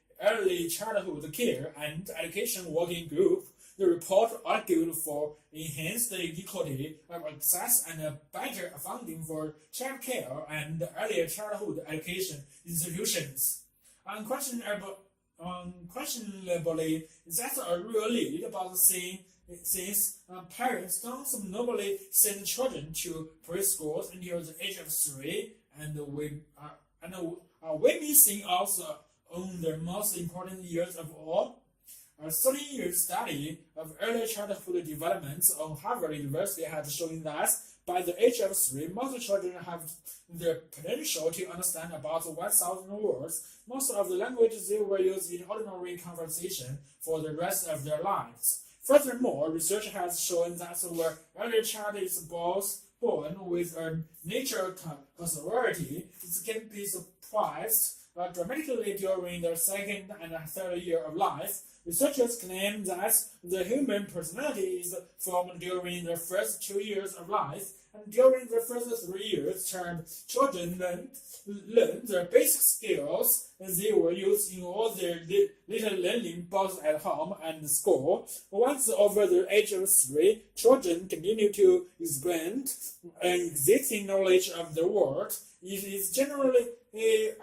childhood care and education working group. The report argued for enhanced equality of access and better funding for child care and early childhood education institutions. Unquestionably, that's a real need, but since parents don't normally send children to preschool until the age of 3, and we missing also on the most important years of all. A 30-year study of early childhood development on Harvard University has shown that by the age of 3, most children have the potential to understand about 1,000 words, most of the languages they will use in ordinary conversation for the rest of their lives. Furthermore, research has shown that where early child is born with a natural personality, it can be surprised dramatically during the second and third year of life. Researchers claim that the human personality is formed during the first 2 years of life, and during the first 3 years, children learn the basic skills they will use in all their little learning, both at home and school. Once over the age of 3, children continue to expand existing knowledge of the world. It is generally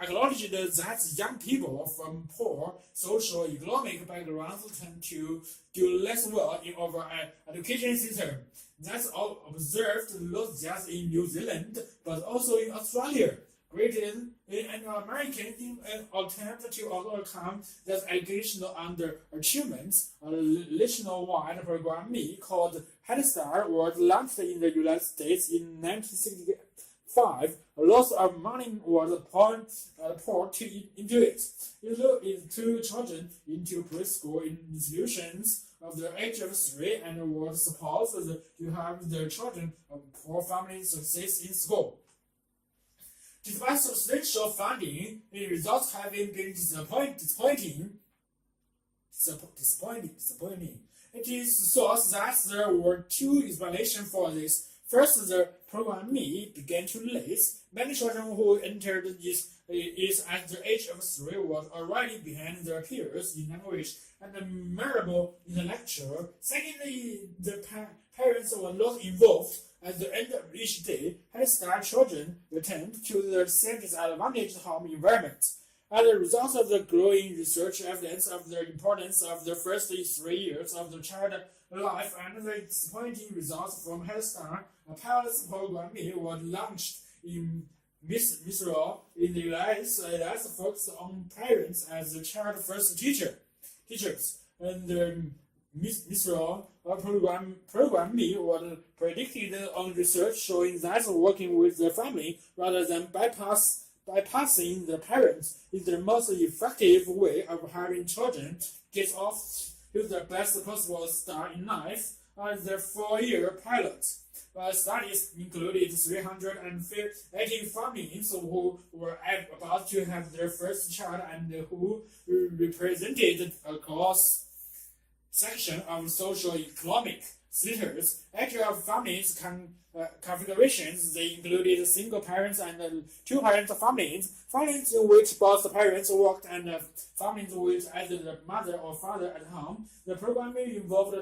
acknowledged that young people from poor social economic backgrounds tend to do less well in our education system. That's all observed not just in New Zealand, but also in Australia. Britain and America in an attempt to overcome that educational underachievement, a nationwide program called Head Start was launched in the United States in 1965. A lot of money was poured into it. It looked into children into preschool institutions of the age of 3 and was supposed to have the children of poor families success in school. Despite substantial funding, the results have been disappointing. It is thought that there were 2 explanations for this. First, the program Me began to lace. Many children who entered is at the age of 3 was already behind their peers in language and memorable intellectual. Secondly, the parents were not involved. At the end of each day, Head Start children returned to the same disadvantaged home environment. As a result of the growing research evidence of the importance of the first 3 years of the child life and the disappointing results from Head Start, a pilot program was launched in Missouri in the US that focused on parents as the child first teachers. And the Missouri program was predicted on research showing that working with the family rather than bypassing the parents is the most effective way of having children get off to the best possible start in life. As the 4-year pilot, studies included 318 families who were about to have their first child and who represented a cross section of socio-economic status. Actual families configurations, they included single parents and two-parent families, families in which both parents worked, and families with either the mother or father at home. The program involved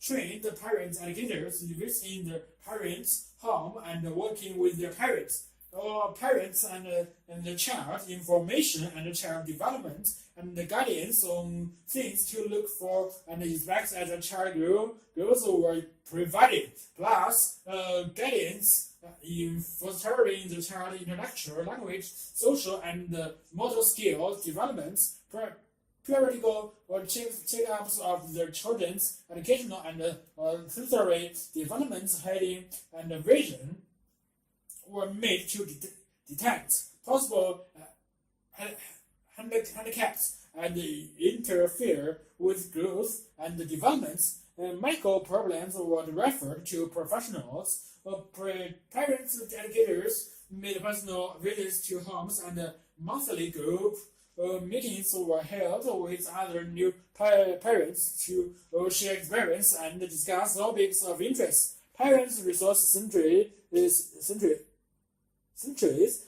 trained parents educators living in the parents' home and working with their parents. Parents and the child information and child development and the guidance on things to look for and expect as a child grows were provided, plus guidance in fostering the child intellectual, language, social, and motor skills developments, periodical checkups of the children's educational and sensory developments, hearing, and vision were made to detect possible handicaps and interfere with growth and developments. Medical problems were referred to professionals. Parents educators made personal visits to homes, and monthly group meetings were held with other new parents to share experience and discuss topics of interest. Parents resource centers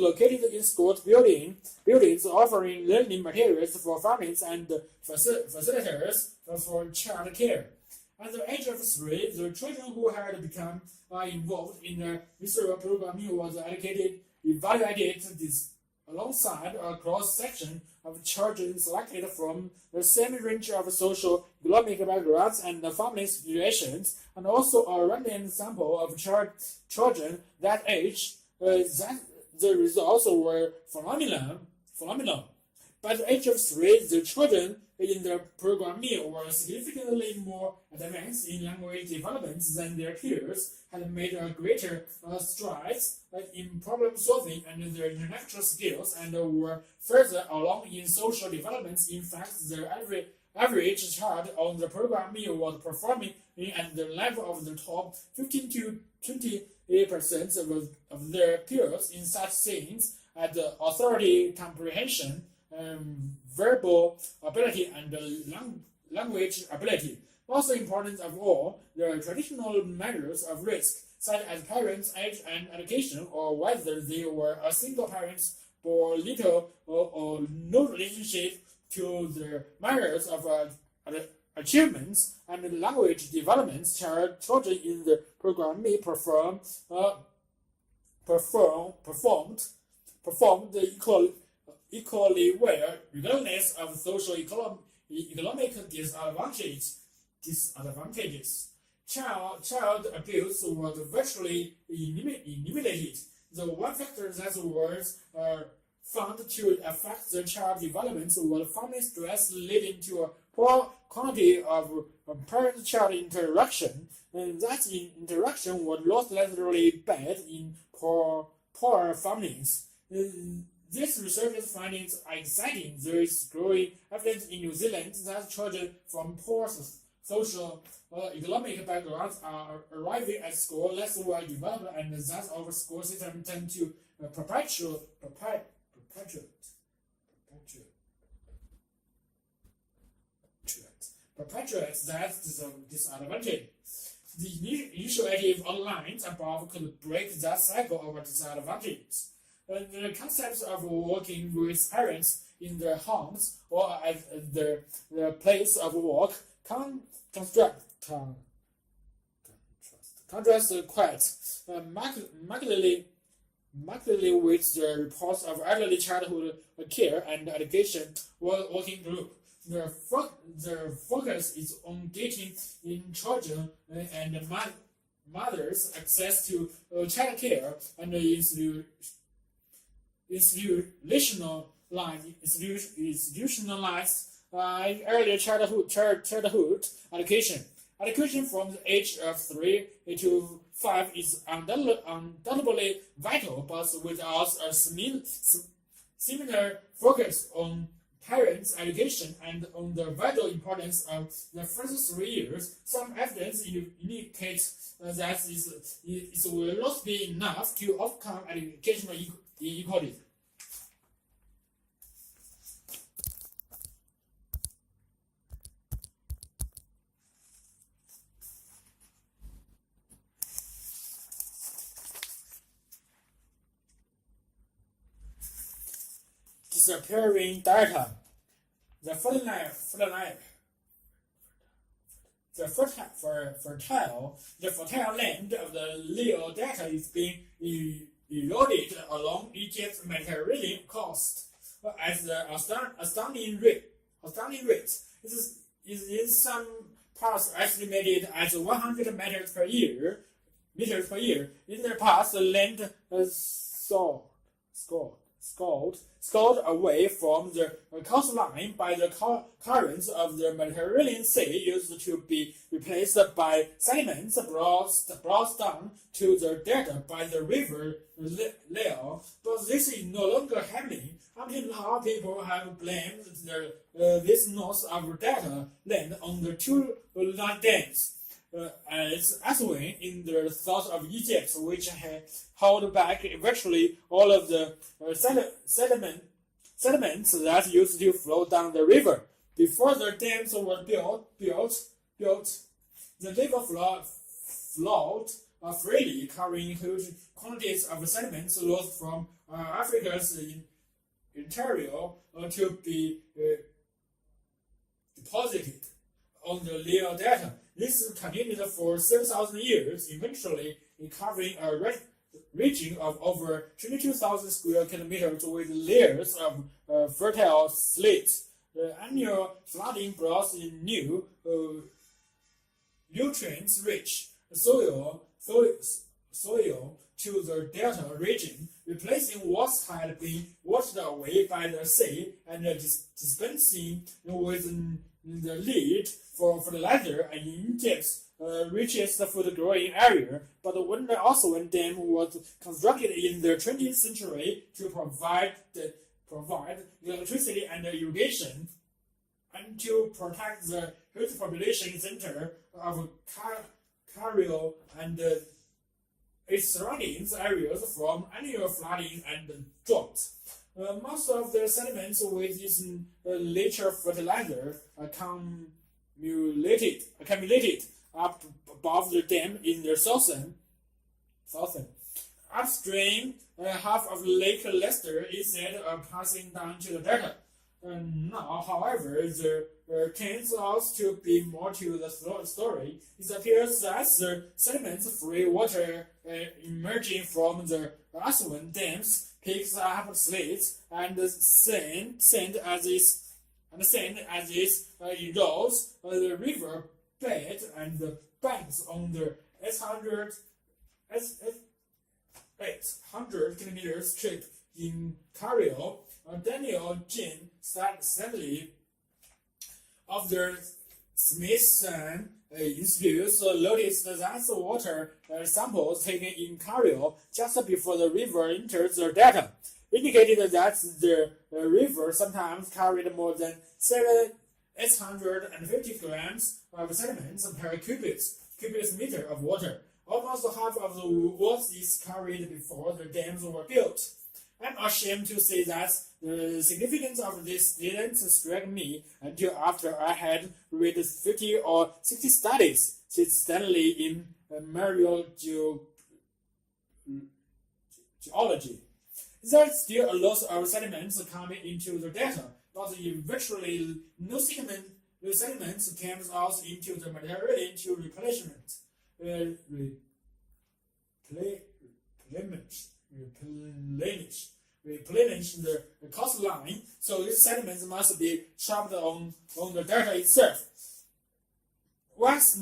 located in school buildings offering learning materials for families and facilitators for child care. At the age of 3, the children who had become involved in the Missouri program was evaluated alongside a cross-section of children selected from the same range of social economic backgrounds and family situations, and also a random sample of children that age. The results were phenomenal. By the age of 3, the children in the program were significantly more advanced in language development than their peers, had made a greater strides in problem solving and their intellectual skills, and were further along in social development. In fact, the average child on the program was performing at the level of the top 15 to 20% of their peers in such things as authority comprehension, verbal ability, and language ability. Most important of all, the traditional measures of risk, such as parents' age and education, or whether they were a single parent, bore little or no relationship to the measures of achievements and language development. Children in the program performed equally well, regardless of social economic disadvantages. Child abuse was virtually eliminated. The one factor that was found to affect the child development was family stress, leading to a poor quality of parent-child interaction, and that interaction was not necessarily bad in poor families. This research findings are exciting. There is growing evidence in New Zealand that children from poor social economic backgrounds are arriving at school less well developed, and that our school system tend to perpetuate perpetuates that disadvantage. The initiative outlined above could break that cycle of disadvantages. The concepts of working with parents in their homes or at their place of work contrast quite markedly with the reports of early childhood care and education working group. The focus is on getting in children and mothers access to child care and institutionalized early childhood education. Education from the age of 3 to 5 is undoubtedly vital, but without a similar focus on parents' education and on the vital importance of the first 3 years, some evidence indicates that it will not be enough to overcome educational inequality. Disappearing data. The fertile land of the Nile Delta is being eroded along Egypt's Mediterranean coast at the astounding rate. It is in some parts estimated at 100 meters per year. In the past, the land scalded away from the coastline by the currents of the Mediterranean Sea used to be replaced by sediments brought down to the delta by the river Nile. But this is no longer happening. Until now, people have blamed this north of delta land on the two large dams. As Aswan in the south of Egypt, which had held back virtually all of the sediments that used to flow down the river. Before the dams were built, the river flowed freely, carrying huge quantities of sediments lost from Africa's interior to be deposited on the Nile Delta. This continued for 7,000 years, eventually covering a region of over 22,000 square kilometers with layers of fertile slates. The annual flooding brought in new, nutrient-rich soil to the delta region, replacing what had been washed away by the sea and dispensing with the lead for fertilizer in Egypt's richest food-growing area. But when the Aswan Dam was constructed in the 20th century to provide electricity and irrigation, and to protect the huge population center of Cairo and its surrounding areas from annual flooding and drought. Most of the sediments with its later fertilizer accumulated up above the dam in the southern. Upstream, half of Lake Leicester is said of passing down to the delta. Now, however, there turns out to be more to the story. It appears that the sediment-free water emerging from the Aswan dams picks up slates and sand as it erodes the river bed and the banks on the 800 kilometers trip in Cairo. Daniel Jean Stanley of the Smithsonian Institute noticed that the water samples taken in Cairo just before the river entered the delta indicated that the river sometimes carried more than 850 grams of sediments per cubic meter of water. Almost half of what is carried before the dams were built. I'm ashamed to say that the significance of this didn't strike me until after I had read 50 or 60 studies, said Stanley in marine geology. There's still a lot of sediments coming into the data, but virtually no sediments comes out into the material into replenish the coastline, so these sediments must be trapped on the delta itself. Once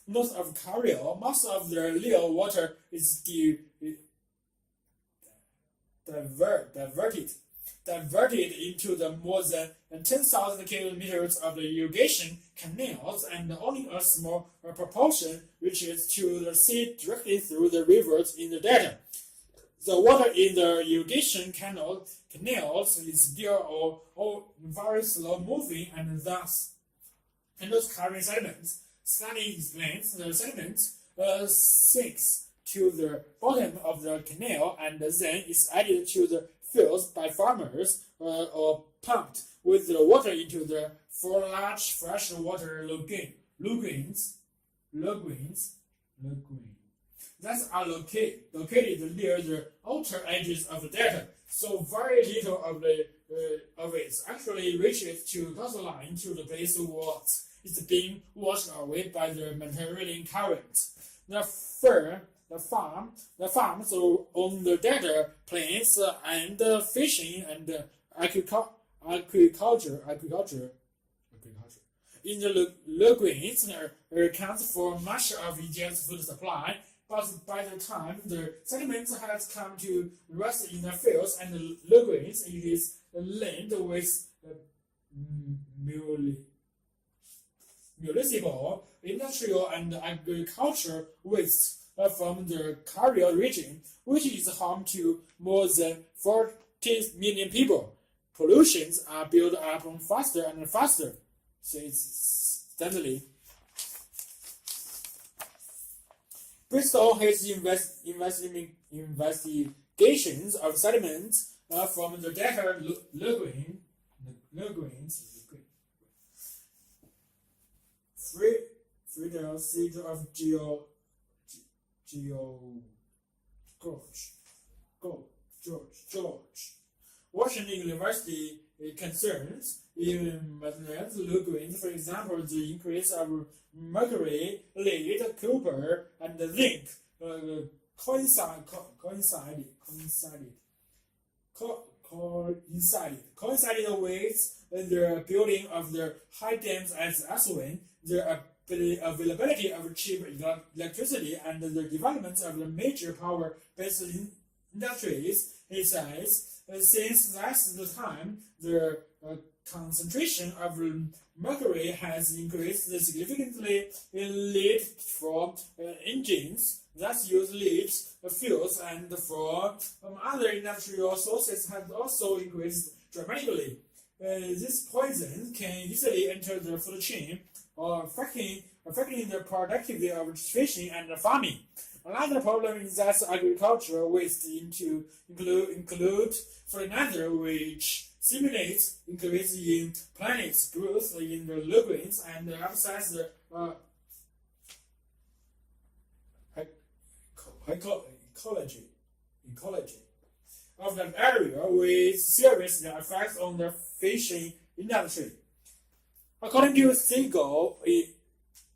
north of Cairo, most of the Nile water is diverted into the more than 10,000 kilometers of the irrigation canals, and only a small proportion reaches to the sea directly through the rivers in the delta. The water in the irrigation canals is still all very slow moving, and thus carrying sediments. Study explains the sediment sinks to the bottom of the canal and then is added to the fields by farmers or pumped with the water into the four large freshwater lagoons that are located near the outer edges of the delta. So very little of it actually reaches to coastline to the base walls. It's being washed away by the Mediterranean current. The farms on the delta plains and fishing and agriculture in the lagoons accounts for much of Egypt's food supply. But by the time the sediment has come to rest in the fields and the lagoons, it is lined with municipal, industrial, and agricultural waste from the Cairo region, which is home to more than 40 million people. Pollutions are built up faster and faster, says Stanley. Bristol has investigations of sediments from the delta lagoons. Friedel Seat of George. Washington University concerns in Mathematics lagoons, for example, the increase of mercury, lead, copper, and zinc coincided with the building of the high dams at Aswan, the availability of cheap electricity, and the development of the major power-based industries. He says, since that's the time, the concentration of mercury has increased significantly in lead for engines that use lead fuels, and for other industrial sources has also increased dramatically. This poison can easily enter the food chain, or affecting the productivity of fishing and farming. Another problem is that agricultural waste include fertilizer, which simulates increase in plants' growth in the lagoons and upsets the ecology of the area, with serious effects on the fishing industry. According to Segal,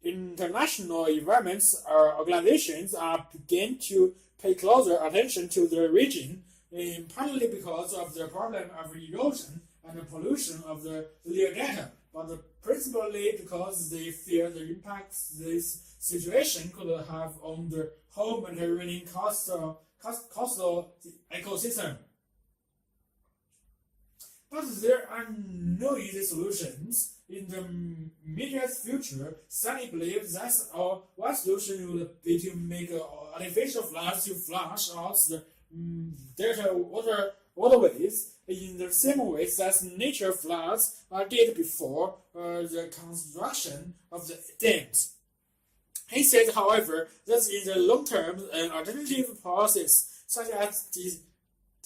international environment organizations are beginning to pay closer attention to the region, partly because of the problem of erosion and pollution of the Nile Delta, but principally because they fear the impact this situation could have on the whole Mediterranean coastal ecosystem. But there are no easy solutions. In the immediate future, Stanley believes that one solution would be to make artificial floods to flush out the delta waterways in the same way that nature floods did before the construction of the dams. He said, however, that in the long term, an alternative process such as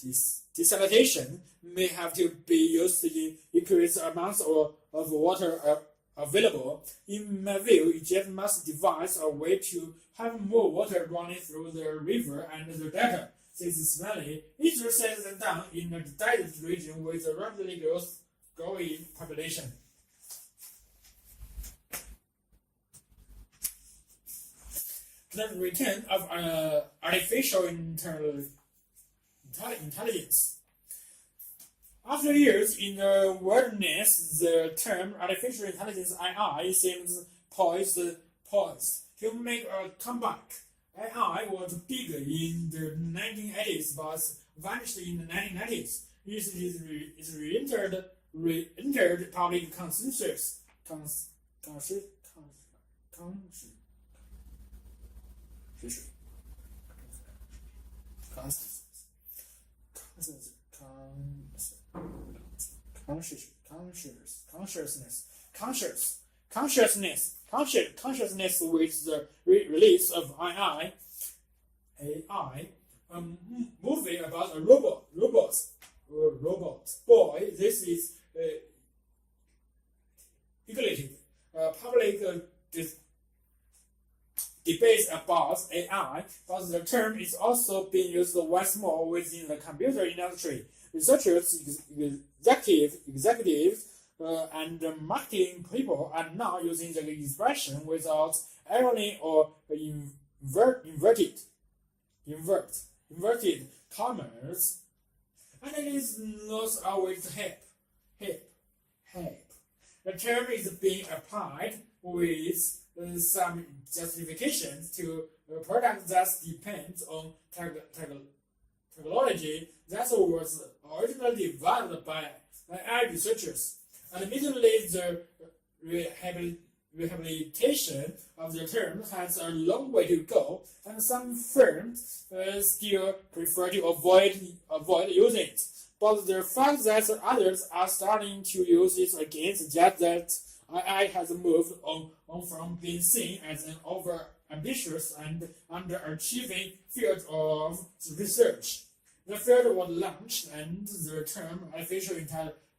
desalination may have to be used to increase the amounts of water available. In my view, Egypt must devise a way to have more water running through the river and the delta. This is smelly. Israel settles them down in a desert region with a rapidly growing population. The return of artificial intelligence. After years in the wilderness, the term artificial intelligence (AI) seems poised to make a comeback. AI was big in the 1980s but vanished in the 1990s. It re-entered public consensus. Consciousness with the release of AI, a movie about a robot. Boy, this is speculative. Public debates about AI, but the term is also being used once more within the computer industry. Researchers, executives, and marketing people are now using the expression without irony or inverted commas, and it is not always hip. The term is being applied with some justifications to a product that depends on technology that was originally developed by AI researchers. Admittedly, the rehabilitation of the term has a long way to go, and some firms still prefer to avoid using it. But the fact that others are starting to use it again suggests that AI has moved on from being seen as an over-ambitious and underachieving field of research. The field was launched and the term artificial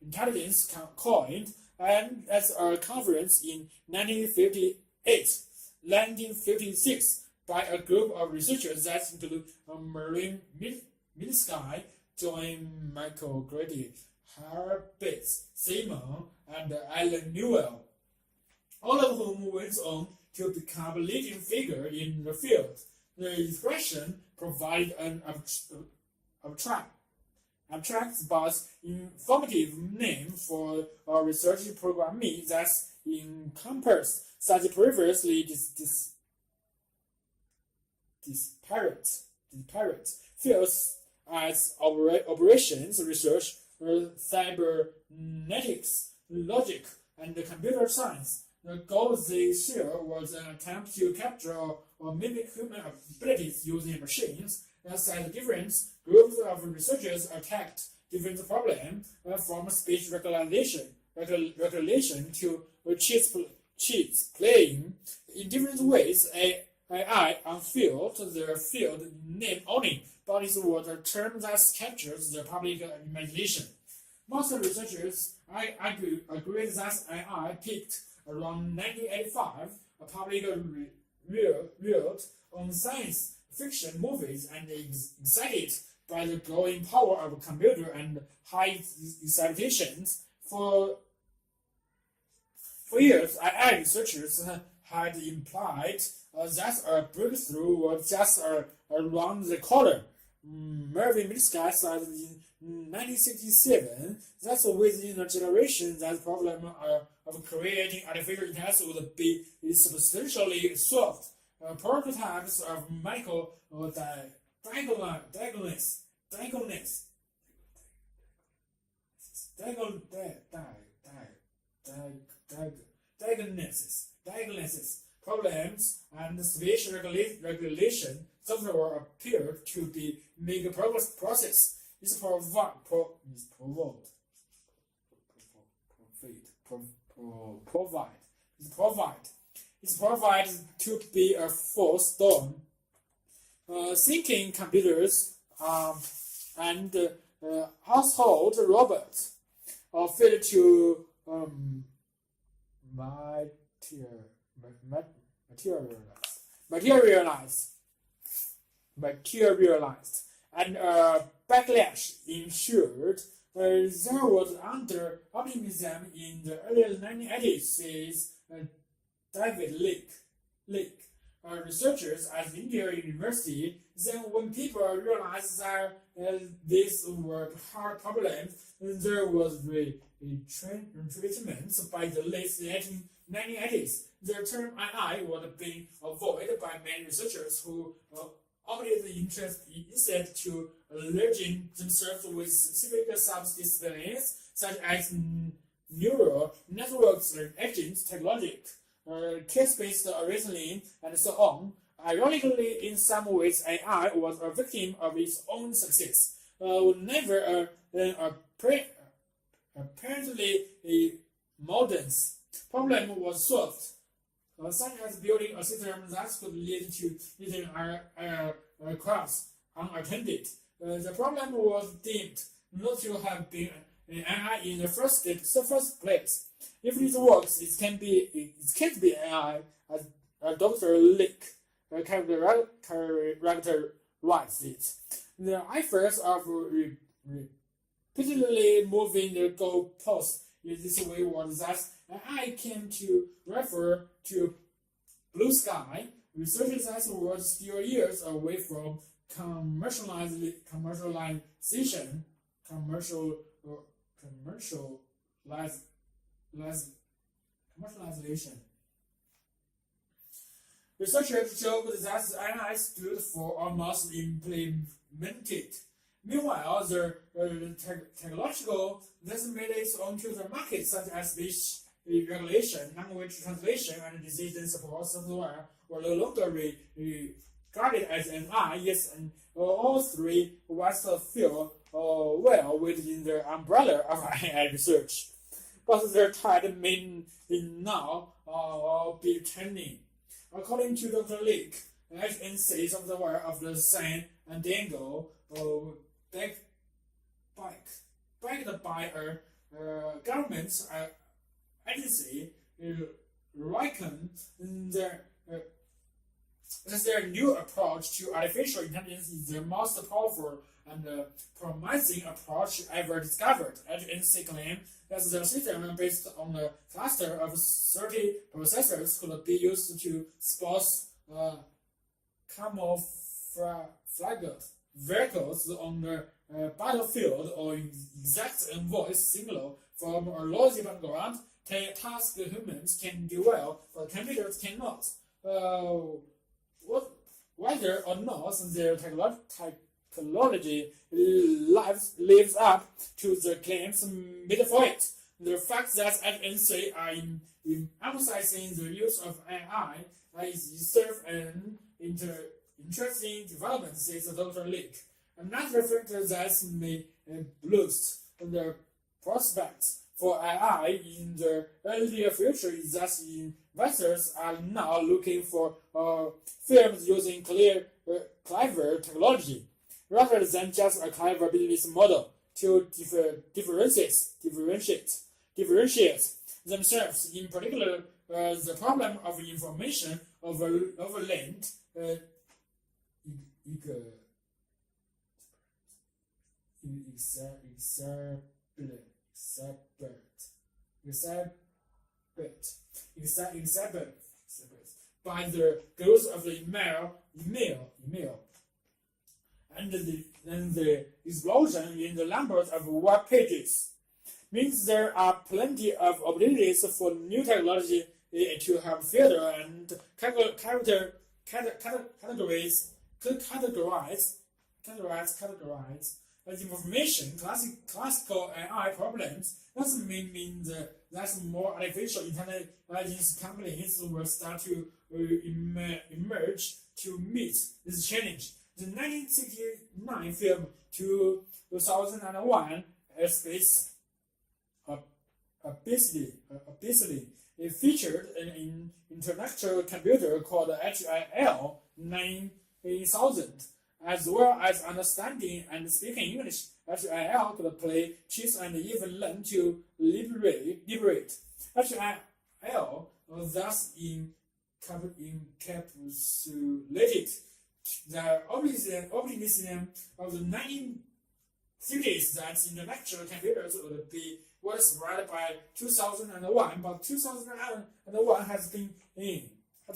intelligence coined and at a conference in 1956 by a group of researchers that include Marine Minsky, John Michael Grady, Herbert Simon, and Alan Newell, all of whom went on to become leading figures in the field. The expression provided an abstract but informative name for a research program that encompasses such previously disparate fields as operations research, cybernetics, logic, and computer science. The goal this year was an attempt to capture or mimic human abilities using machines. As different groups of researchers attacked different problems, from speech recognition to cheats playing in different ways. AI unfilled the field name only, but it was a term that captures the public imagination. Most researchers agree that AI peaked around 1985. A public reeled on science fiction movies and excited by the growing power of computer and high excitations. For years, AI researchers had implied that a breakthrough was just around the corner. Marvin Minsky said in 1967 that within a generation, that problem of creating artificial intelligence would be substantially solved. Prototypes of Michael diagnosis problems and speech regulation software appear to be make process is provided to be a full storm. Thinking computers and household robots failed to materialized, and backlash ensued. There was under optimism in the early 1980s, says David Lake, researchers at Indiana University. Then, when people realized that these were hard problems, there was treatment by the late 1980s. The term AI was being avoided by many researchers who opted instead to align themselves with specific subdisciplines such as neural networks, agents, technology, case-based reasoning, and so on. Ironically, in some ways, AI was a victim of its own success. Never apparently a modern problem was solved, such as building a system that could lead to leading a class unattended. The problem was deemed not to have been an AI in the first place. If it works, it can't be AI, as Dr. Lake characterized it. The efforts of repeatedly moving the goalposts in this way was that AI came to refer to blue sky. Researchers that were still years away from commercialization. Researchers showed that AI stood for almost implemented. Meanwhile, the technological that made it onto the market, such as speech regulation, language translation, and decision support software, were no longer regarded as an AI. Yes, and all three was filled well within the umbrella of AI research. But their tide may now be turning. According to Dr. Lake, agency software of the San Diego backed by a government agency, reckon their new approach to artificial intelligence is the most powerful and promising approach ever discovered. Agency claimed that the system based on a cluster of 30 processors could be used to spot camouflaged vehicles on the battlefield or exact a voice signal from a logic background. Tasks humans can do well, but computers cannot. Whether or not their technology lives up to the claims made for it, the fact that agencies are emphasizing the use of AI is serve an interesting development, says Dr. Lake. Another factor that may boost the prospects for AI in the earlier future is that investors are now looking for firms using clever technology rather than just a clever business model to differentiate themselves. In particular, the problem of information overload exacerbate by the growth of the email and the explosion in the numbers of web pages means there are plenty of opportunities for new technology to help filter and categorize information. Classical AI problems doesn't mean that more artificial intelligence companies will start to emerge to meet this challenge. The 1969 film 2001 Space Obesity it featured an intellectual computer called HIL 9000. as well as understanding and speaking English. HIL could play chess and even learn to liberate. HIL thus encapsulated the optimism of the 1930s that intellectual computers would be widespread by 2001, but 2001 has been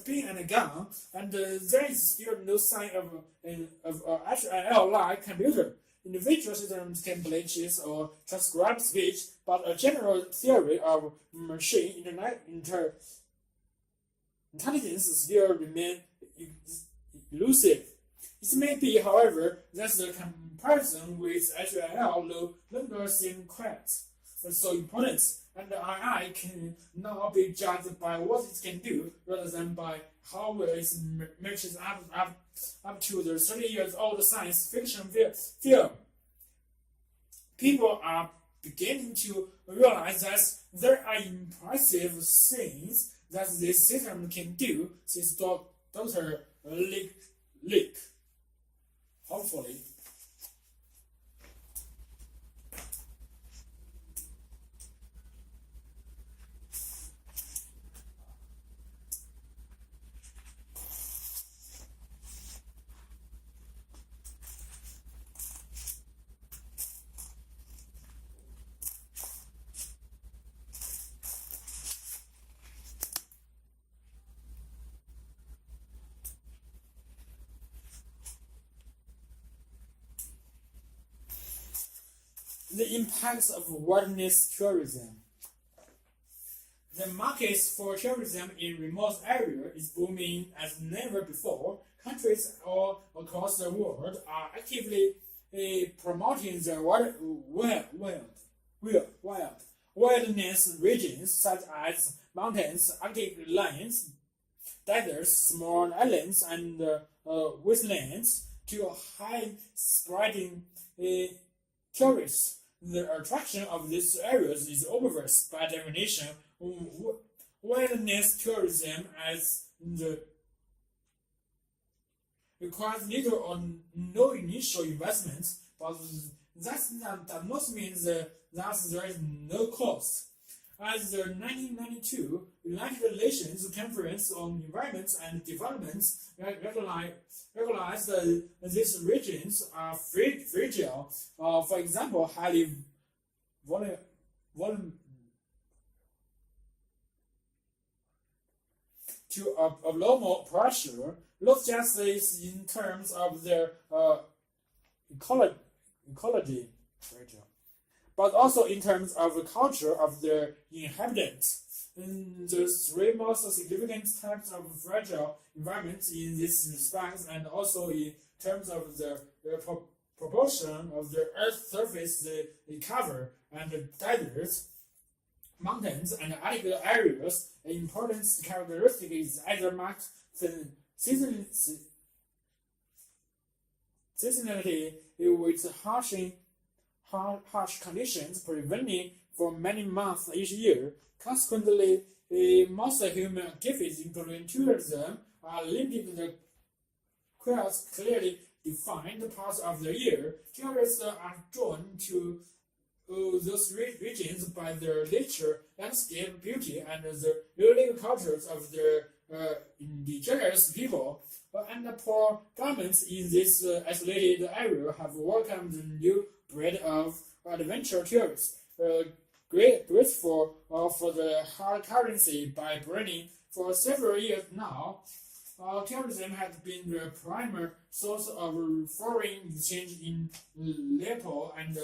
and gone, and there is still no sign of HIL-like computer. Individual systems can play chess or transcribe speech, but a general theory of machine intelligence still remains elusive. It may be, however, that the comparison with HIL no longer seems quite so important, and AI can now be judged by what it can do rather than by how well it matches up to the 30-year-old science fiction film. People are beginning to realize that there are impressive things that this system can do, says Dr. Lick. Hopefully. The impacts of wilderness tourism. The market for tourism in remote areas is booming as never before. Countries all across the world are actively promoting the wilderness regions such as mountains, Arctic lands, deserts, small islands, and wastelands to high-spreading tourists. The attraction of these areas is obvious by definition. Wilderness tourism as the requires little or no initial investment, but that does not mean that there is no cost. As the 1992 United Nations Conference on Environment and Development recognized these regions are fragile. For example, highly to abnormal pressure, not just in terms of their ecology, but also in terms of the culture of their inhabitants. The three most significant types of fragile environments in this respect, and also in terms of the proportion of the Earth's surface they cover, and the deserts, mountains, and Arctic areas. An important characteristic is either marked seasonality with harsh conditions prevailing for many months each year. Consequently, most human activities, including tourism, are limited to the clearly defined parts of the year. Tourists are drawn to those regions by their nature, landscape beauty, and the unique cultures of their indigenous people. And the poor governments in this isolated area have welcomed the new breed of adventure tourists, grateful for the hard currency by Britain. For several years now, tourism has been the primary source of foreign exchange in Nepal and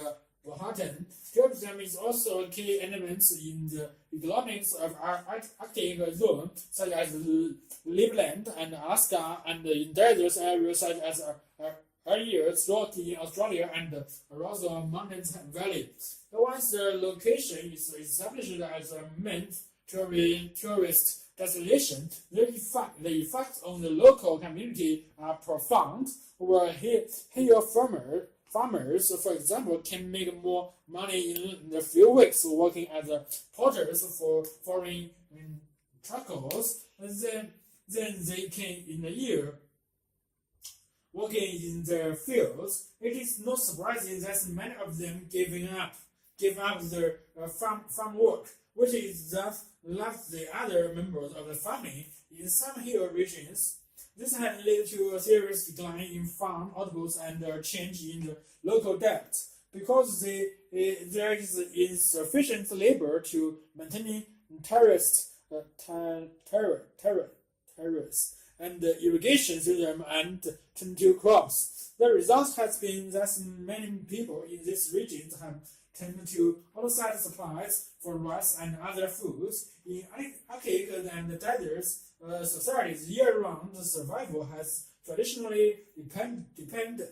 Bhutan. Tourism is also a key element in the economics of Arctic zone, such as Lapland and Alaska, and in desert areas such as Ielts in Australia and around the mountain valley. Once the location is established as a main tourist destination, the effects on the local community are profound. Where hill farmers, for example, can make more money in a few weeks working as porters for foreign truckers than they can in a year working in their fields, it is not surprising that many of them give up their farm work, which is that left the other members of the family in some hill regions. This had led to a serious decline in farm outputs and a change in the local debt, because there is insufficient labor to maintain terraced terrace and irrigation system and tend to crops. The result has been that many people in these regions have tended to outside supplies for rice and other foods. In archaic and desert societies, year-round survival has traditionally depended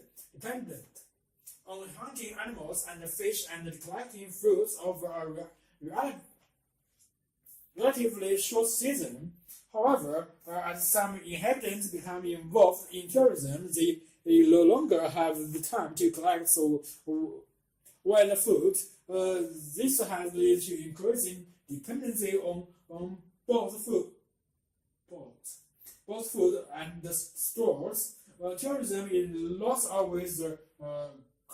on hunting animals and fish and collecting fruits over a relatively short season. However, as some inhabitants become involved in tourism, they no longer have the time to collect wild food. This has led to increasing dependency on both food and the stores. Tourism is not always the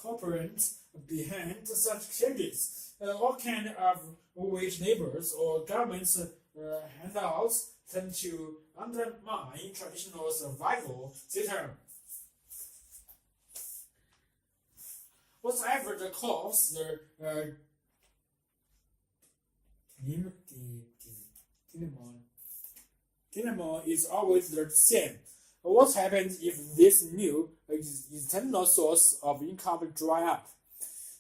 culprit behind such changes. All kinds of wage neighbors or government handouts tend to undermine traditional survival systems. Whatever the cause, the dilemma is always the same. What happens if this new external source of income dry up?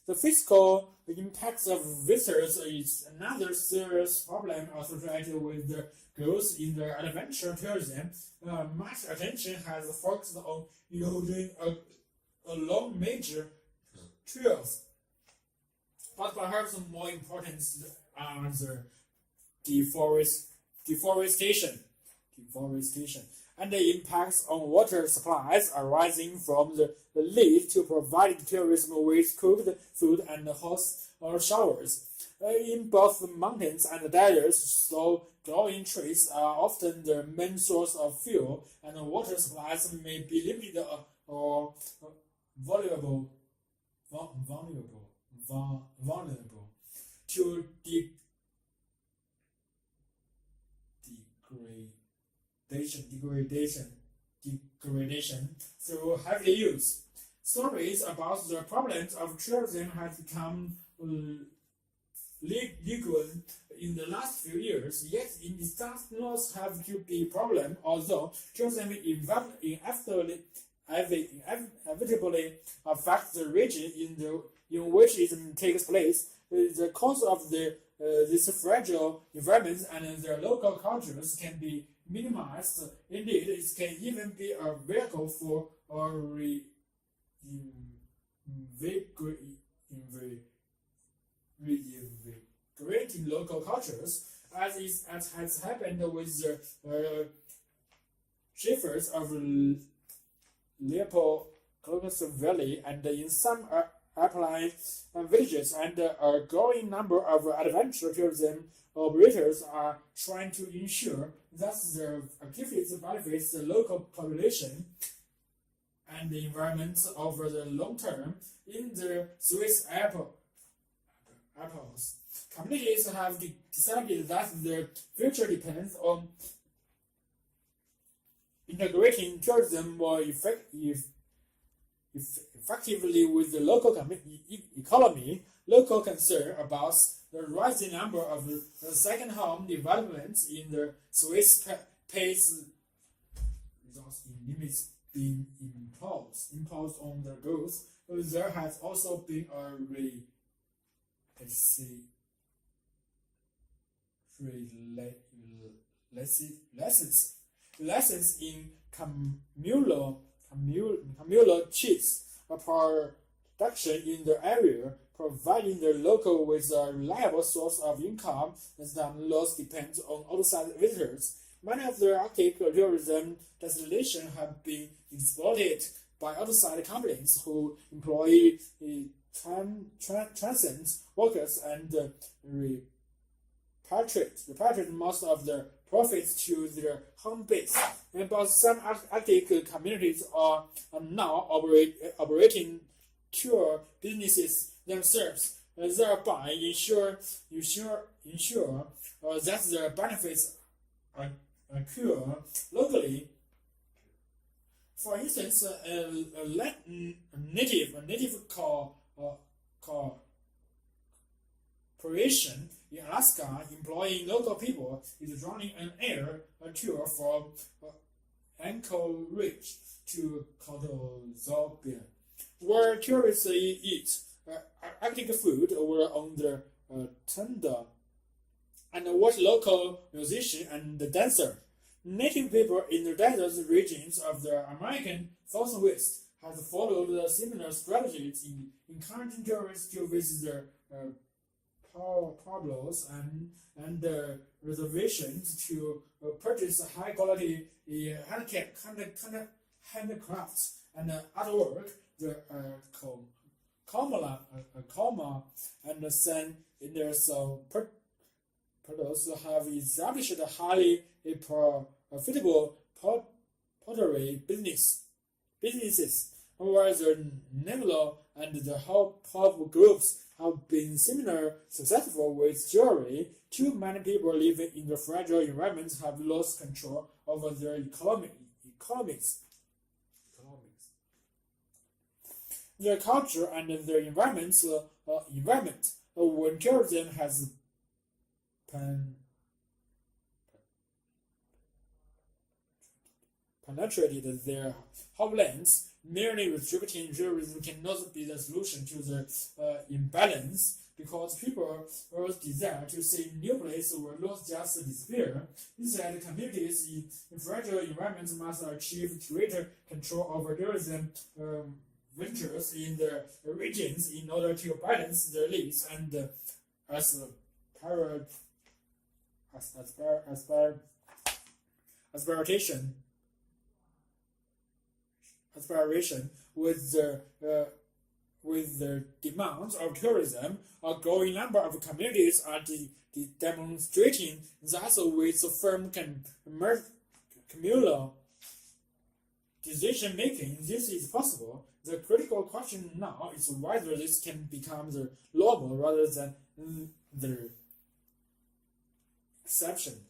The fiscal impact of visitors is another serious problem associated with the growth in the adventure tourism. Much attention has focused on building along major trails, but perhaps more important are the deforestation and the impacts on water supplies arising from the need to provide tourism with cooked food and hot showers. In both mountains and deserts, so growing trees are often the main source of fuel, and water supplies may be limited or vulnerable to degradation through heavy use. Stories about the problems of tourism have become legal in the last few years, yet it does not have to be a problem, although tourism inevitably affects the region in which it takes place. The cause of this fragile environment and their local cultures can be minimized. Indeed, it can even be a vehicle for reinvigorating local cultures, as has happened with the shepherds of Leopold Valley and in some alpine villages, and a growing number of adventure tourism operators are trying to ensure that their activities benefit the local population and the environment over the long term. In the Swiss Alps, communities have decided that their future depends on integrating tourism more effectively with the local economy. Local concern about the rising number of second home developments in the Swiss pace results in limits being imposed on the growth. There has also been a lessons in communal cheese production in the area, providing the local with a reliable source of income that loss depends on outside visitors. Many of the Arctic tourism destinations have been exploited by outside companies who employ transit workers and repatriate most of the profits to their home base. But some Arctic communities are now operating tour businesses themselves, thereby ensure that their benefits occur locally. For instance, a native corporation in Alaska employing local people is running an air tour from Anchorage to Kotzebue, where tourists eat Arctic food over on the tundra and watch local musicians and dancers. Native people in the desert regions of the American Southwest have followed similar strategies in encouraging tourists to visit their pueblos and reservations to purchase high-quality handicrafts and artwork. The Koma and San Indians have established a highly profitable pottery businesses, whereas the Navajo and the Hop groups have been similar successful with jewelry. Too many people living in the fragile environment have lost control over their economies. Their culture and their environment. When tourism has penetrated their homelands, merely restricting tourism cannot be the solution to the imbalance, because people's desire to see new places will not just disappear. Instead, communities in fragile environments must achieve greater control over tourism ventures in the regions in order to balance their needs and aspiration with the demands of tourism. A growing number of communities are demonstrating that with firm communal decision making, this is possible. The critical question now is whether this can become the normal rather than the exception.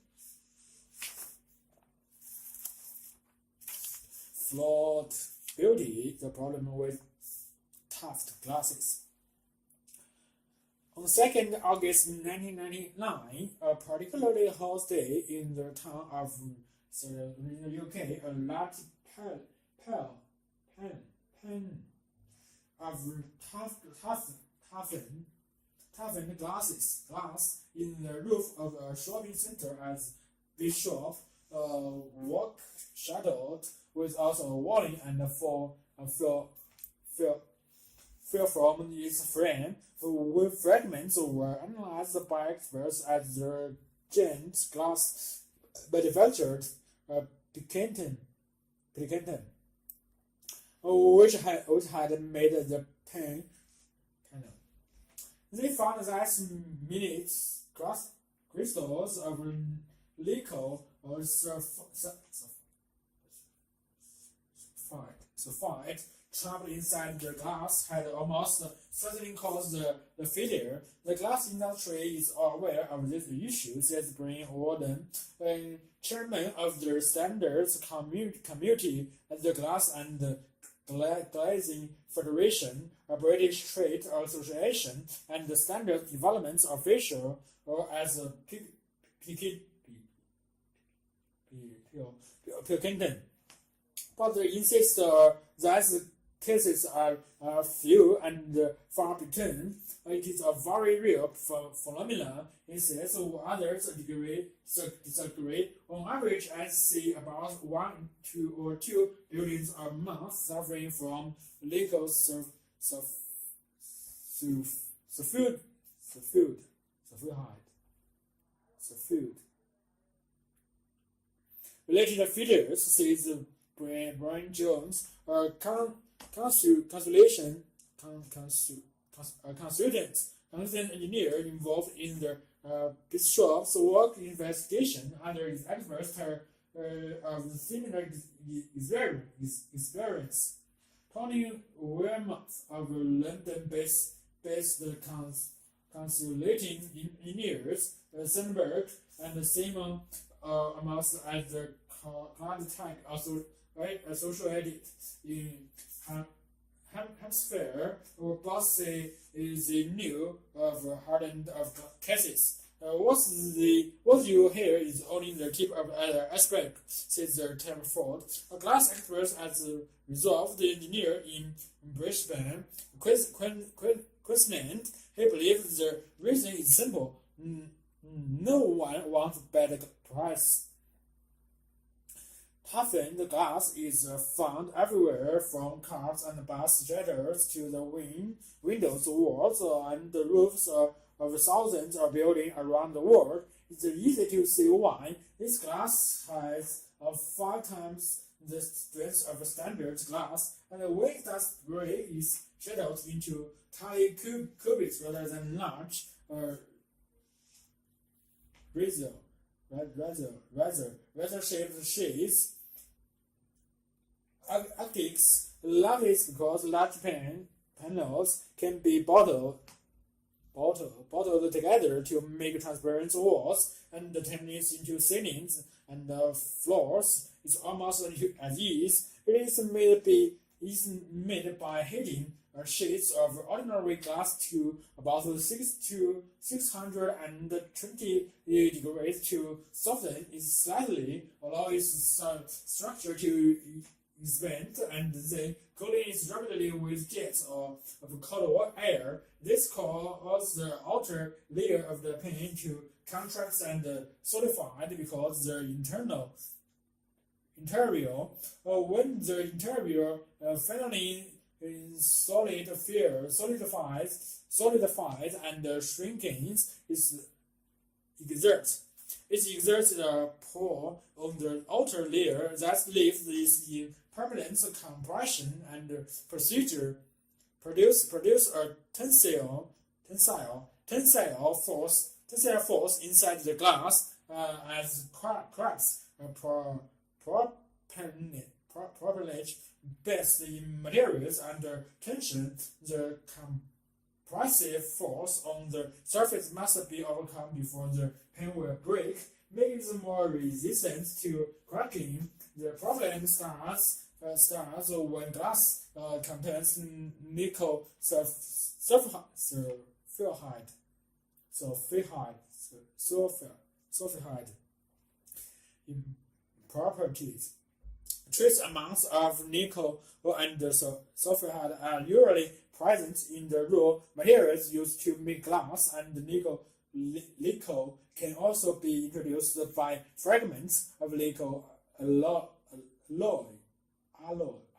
Flawed beauty, the problem with Taft glasses. On 2nd August 1999, a particularly hot day in the town of in the UK, a large pan of toughened glass in the roof of a shopping center as Bishop walk shadowed without a warning and fell from its frame. Fragments were analyzed by experts at the giant glass manufactured Picanton, which had made the pen panel. They found that minute glass crystals of liquor or sulfide trapped inside the glass had almost certainly caused the failure. The glass industry is aware of this issue, says Brian Warden, chairman of the Standards Committee at the Glass and Glazing Federation, a British trade association, and the Standards Development official, as Pilkington. But they insist that cases are few and far between. It is a very real phenomenon. It says others disagree. On average, I see about 1, 2, or 2 buildings a month suffering from legal sulfide. Related figures, says Brian Jones, a consultant an engineer involved in the Bishop's work investigation under his experts of similar experience. Tony Wilmot of London-based consulting engineers, Sandberg and Simon Amos at the Caltech associated in Hampshire, both say they knew of hardened of cases. What you hear is only the tip of the iceberg, says the Ford. A glass expert has resolved the engineer in Brisbane, Queensland. He believes the reason is simple. No one wants bad price. Toughened glass is found everywhere, from cars and bus shutters to the windows, walls, and the roofs of thousands of buildings around the world. It's easy to see why. This glass has 5 times the strength of standard glass, and when it does break, it's shattered into tiny cubits rather than large razor-shaped sheets. Optics love it because large panels can be bottled together to make transparent walls and terminate into ceilings and floors. It's almost as easy. It is made by heating sheets of ordinary glass to about 620 degrees to soften it slightly, allow its structure to expand, and then cooling it rapidly with jets of cold air. This causes the outer layer of the paint to contract and solidify because the interior, when the interior finally solidifies and shrinkens, it exerts a pull on the outer layer that leaves this in permanent compression and produce a tensile force inside the glass as cracks propellage based in materials under tension. The compressive force on the surface must be overcome before the pane will break, making it more resistant to cracking. The problem starts when glass contains nickel sulfide properties. Trace amounts of nickel and sulfide are usually present in the raw materials used to make glass, and nickel can also be introduced by fragments of nickel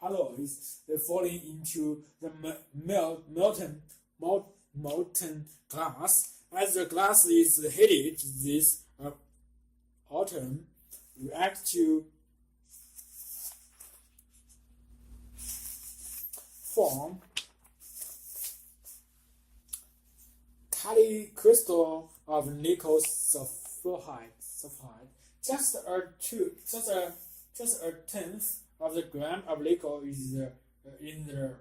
alloys falling into the molten glass. As the glass is heated, this atom reacts to form tiny crystal of nickel sulfide. Just a tenth of the gram of nickel is in the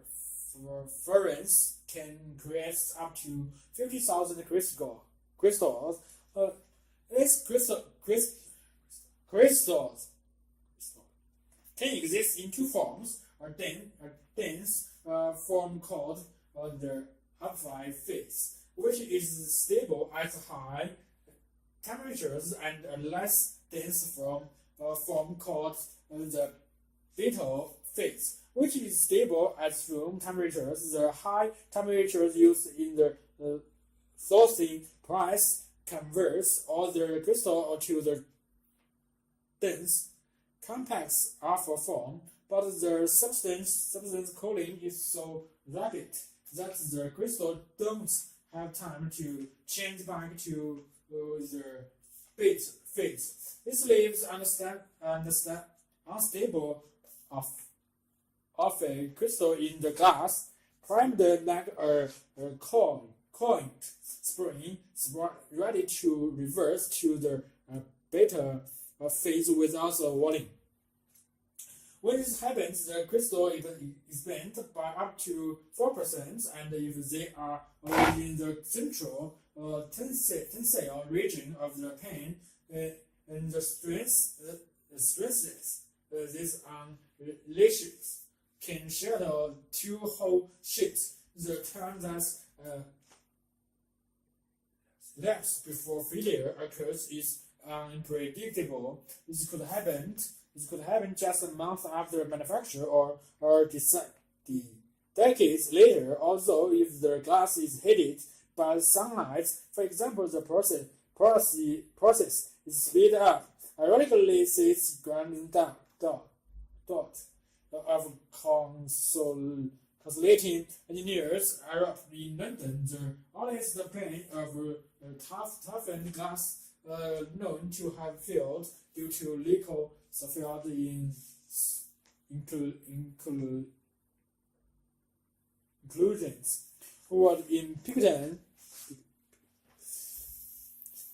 furnace can create up to 50,000 crystals. These crystals can exist in 2 forms: a dense form called the amplified phase, which is stable at high temperatures, and a less dense form called the beta phase, which is stable at room temperatures. The high temperatures used in the sourcing process converts all the crystal to the dense complex alpha form, but the substance cooling is so rapid that the crystal don't have time to change back to the beta phase. This leaves unstable of a crystal in the glass, primed like a coin. coiled spring ready to reverse to the beta phase without walling. When this happens, the crystal expands by up to 4%, and if they are in the central tensile region of the pen, and the stresses these lashes can shadow two whole sheets. The time that lapse before failure occurs is unpredictable. This could happen just a month after manufacture or decades later. Although if the glass is heated by sunlight, for example, the process is speed up. Ironically, this grinding dot of consulating engineers in London, the earliest pen of toughened glass known to have failed due to legal sulfide inclusions. What in Picton,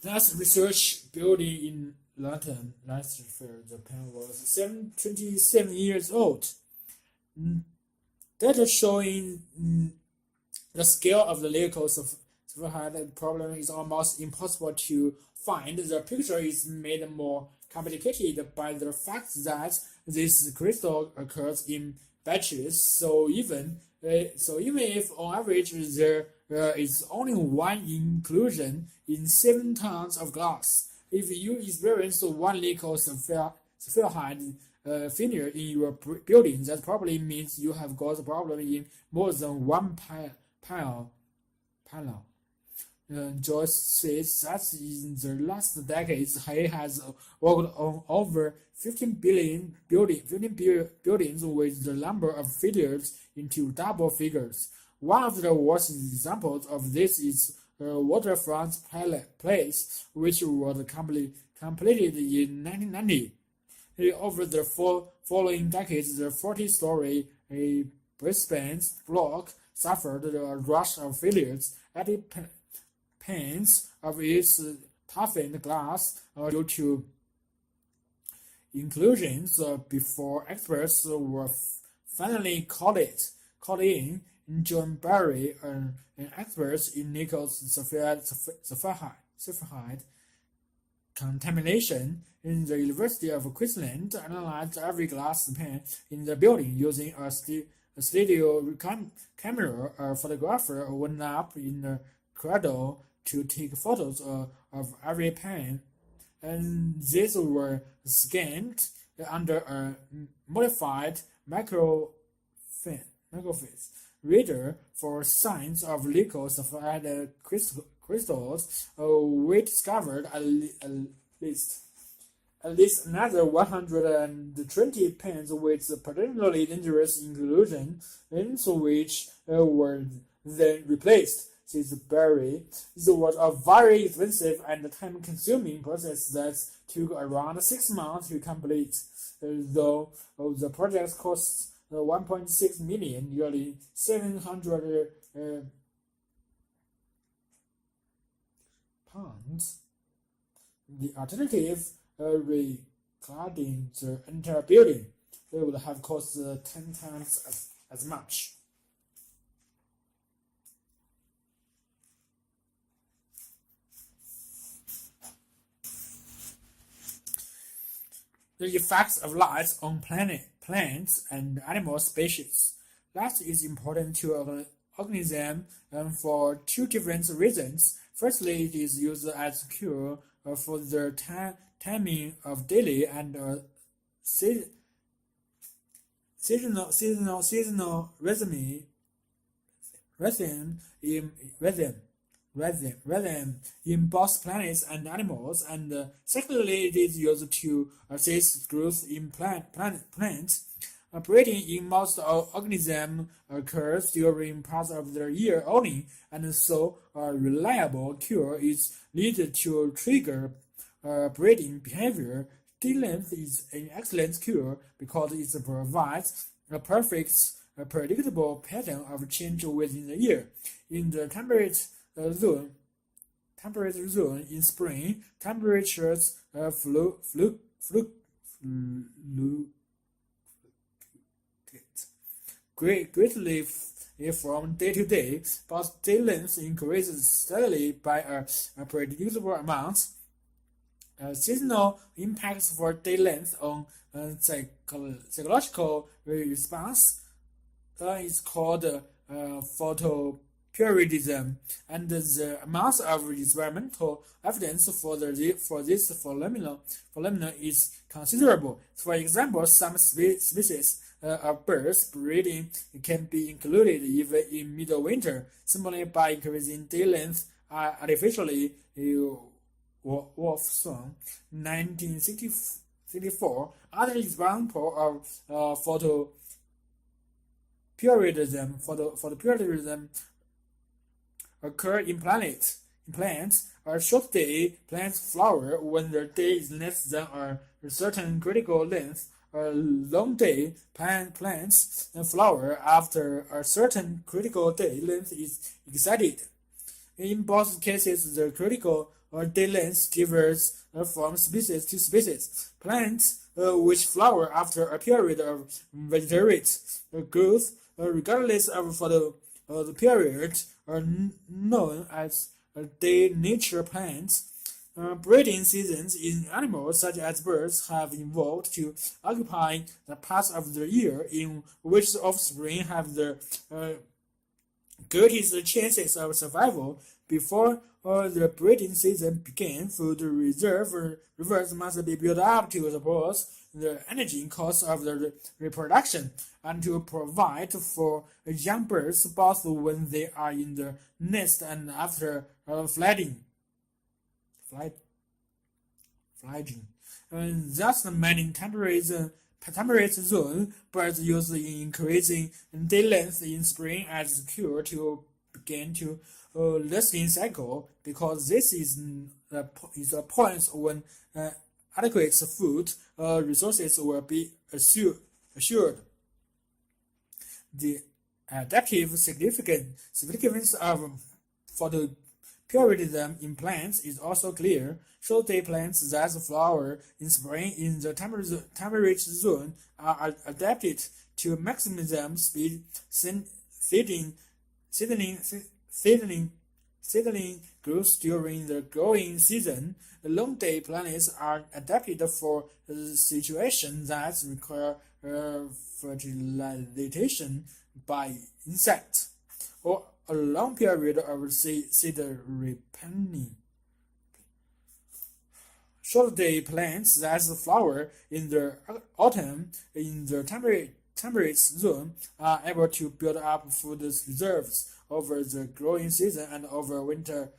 that's research building in London last year. The pen was 27 years old. Data showing the scale of the legal sulfide problem is almost impossible to find. The picture is made more complicated by the fact that this crystal occurs in batches. So even if on average there is only one inclusion in 7 tons of glass, if you experience one legal sulfide failure in your building, that probably means you have got a problem in more than one panel. Joyce says that in the last decades, he has worked on over 15 billion buildings with the number of failures into double figures. One of the worst examples of this is Waterfront Place, which was completed in 1990. Over the following decades, the 40-story Brisbane block suffered a rush of failures at the panes of its toughened glass due to inclusions before experts were finally called in. John Barry, an expert in nickel sulfide contamination in the University of Queensland, analyzed every glass pane in the building using a studio camera. A photographer went up in the cradle to take photos of every pane, and these were scanned under a modified microfiche reader for signs of liquid sulfide crystals. We discovered at least another 120 pens with potentially dangerous inclusions, which were then replaced. Says Barry. This was a very expensive and time-consuming process that took around 6 months to complete, though the project cost 1.6 million, nearly 700 pounds. The alternative, recladding the entire building, it would have cost 10 times as much. The effects of light on plants and animal species. Light is important to an organism for 2 different reasons. Firstly, it is used as cure for the timing of daily and seasonal rhythm in both plants and animals, and secondly, it is used to assist growth in plants. Breeding in most organisms occurs during parts of the year only, and so a reliable cure is needed to trigger breeding behavior. Day length is an excellent cure because it provides a perfect, predictable pattern of change within the year. In the temperate zone, temperature zone in spring, temperatures fluctuate greatly from day to day, but day length increases steadily by a predictable amount. Seasonal impacts for day length on psychological response is called photoperiodism, and the amount of experimental evidence for this phenomenon is considerable. For example, some species of birds breeding can be included even in midwinter simply by increasing day length artificially. Wolfson, 1964. Other example of photoperiodism occur in plants. A short day plants flower when their day is less than a certain critical length. A long day plants flower after a certain critical day length is exceeded. In both cases, the critical day length differs from species to species. Plants which flower after a period of vegetarian growth, regardless of the period, are known as day nature plants. Breeding seasons in animals such as birds have evolved to occupy the parts of the year in which the offspring have the greatest chances of survival. Before the breeding season begins, food reserves must be built up to support the energy cost of the reproduction and to provide for young birds both when they are in the nest and after fledging. Thus, many temperate zone birds use increasing day length in spring as cure to begin to nesting cycle, because this is a point when adequate food resources will be assured. The adaptive significance of photoperiodism in plants is also clear. Short-day plants that flower in spring in the temperate zone are adapted to maximum speed seedling growth during the growing season. Long-day plants are adapted for situations that require fertilization by insects or a long period of seed repenting. Short-day plants that flower in the autumn in the temperate zone are able to build up food reserves over the growing season and over winter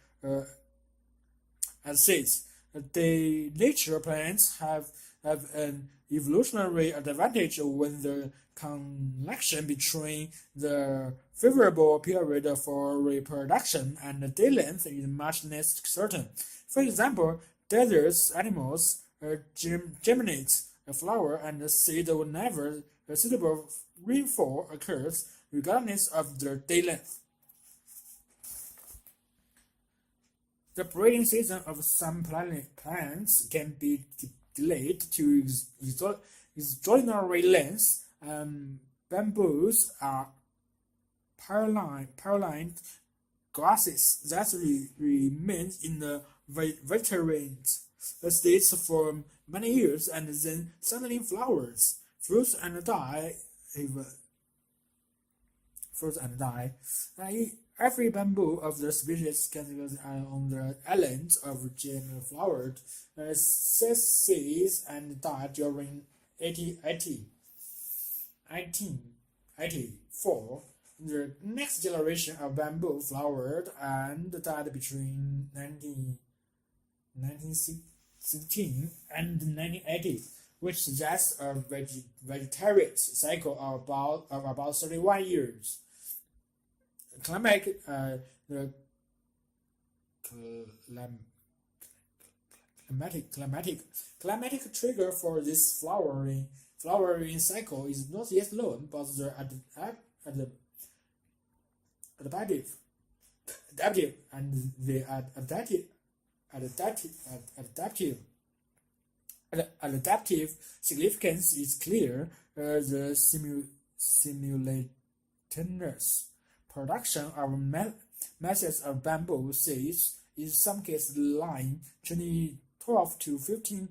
as seeds. The nature plants have an evolutionary advantage when the connection between the favorable period for reproduction and the day length is much less certain. For example, desert animals germinate a flower and seed whenever a suitable rainfall occurs, regardless of their day length. The breeding season of some plants can be delayed to extraordinary lengths. Bamboos are perioline grasses that remain in the vegetarian states for many years and then suddenly flowers. Fruits and die. Every bamboo of the species categories are on the islands of Jane flowered, seeds and died during 1884. The next generation of bamboo flowered and died between 1916 and 1980, which suggests a vegetarian cycle of about 31 years. Climatic trigger for this flowering cycle is not yet known, but the adaptive, and the adaptive significance is clear. The simultaneous production of masses of bamboo seeds, in some cases lying 12 to 15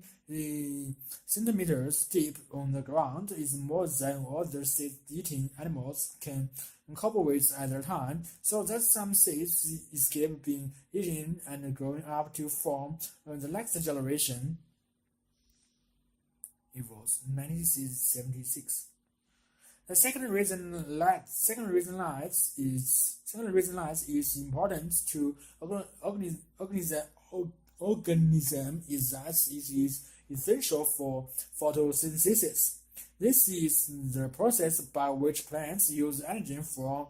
centimeters deep on the ground, is more than all the seed-eating animals can incorporate at a time, so that some seeds escape being eaten and growing up to form the next generation. It was 1976. The second reason lies is important to organism is that it is essential for photosynthesis. This is the process by which plants use energy from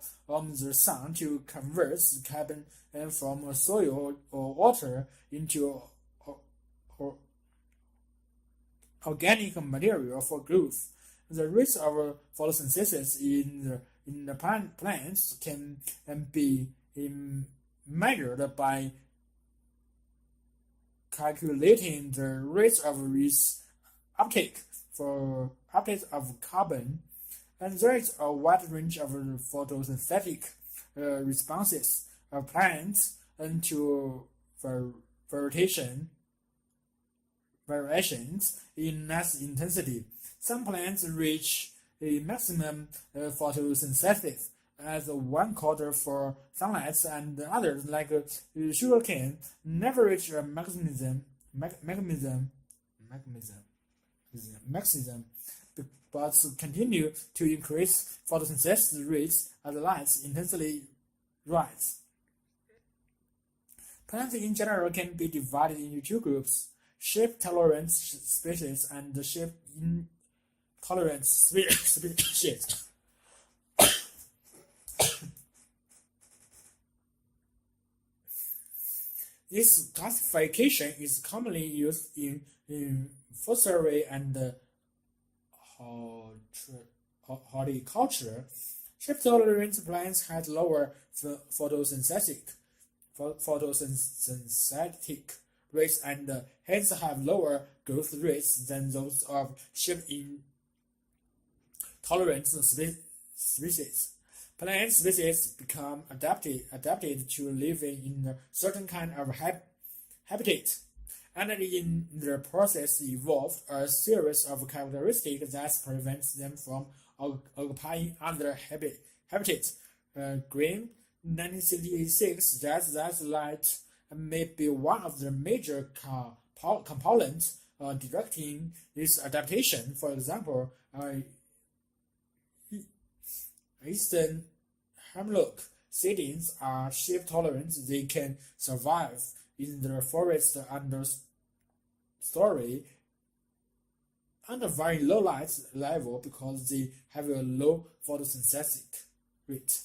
the sun to convert carbon from soil or water into organic material for growth. The rate of photosynthesis in the plants can be measured by calculating the rate of its uptake of carbon, and there is a wide range of photosynthetic responses of plants to variations in mass intensity. Some plants reach a maximum photosynthesis as 1/4 for sunlight, and others, like sugarcane, never reach a maximum, but continue to increase photosynthesis rates as light intensity rise. Plants in general can be divided into two groups: shade-tolerant species and shade-intolerant species. This classification is commonly used in forestry and horticulture. Shade-tolerant plants have lower photosynthetic rates and hence have lower growth rates than those of shade-intolerant species. Plant species become adapted to living in a certain kind of habitat, and in the process evolve a series of characteristics that prevents them from occupying other habitats. Green 1966 that light may be one of the major components directing this adaptation. For example, Eastern hemlock seedlings are shade-tolerant. They can survive in the forest understory under very low light level because they have a low photosynthetic rate.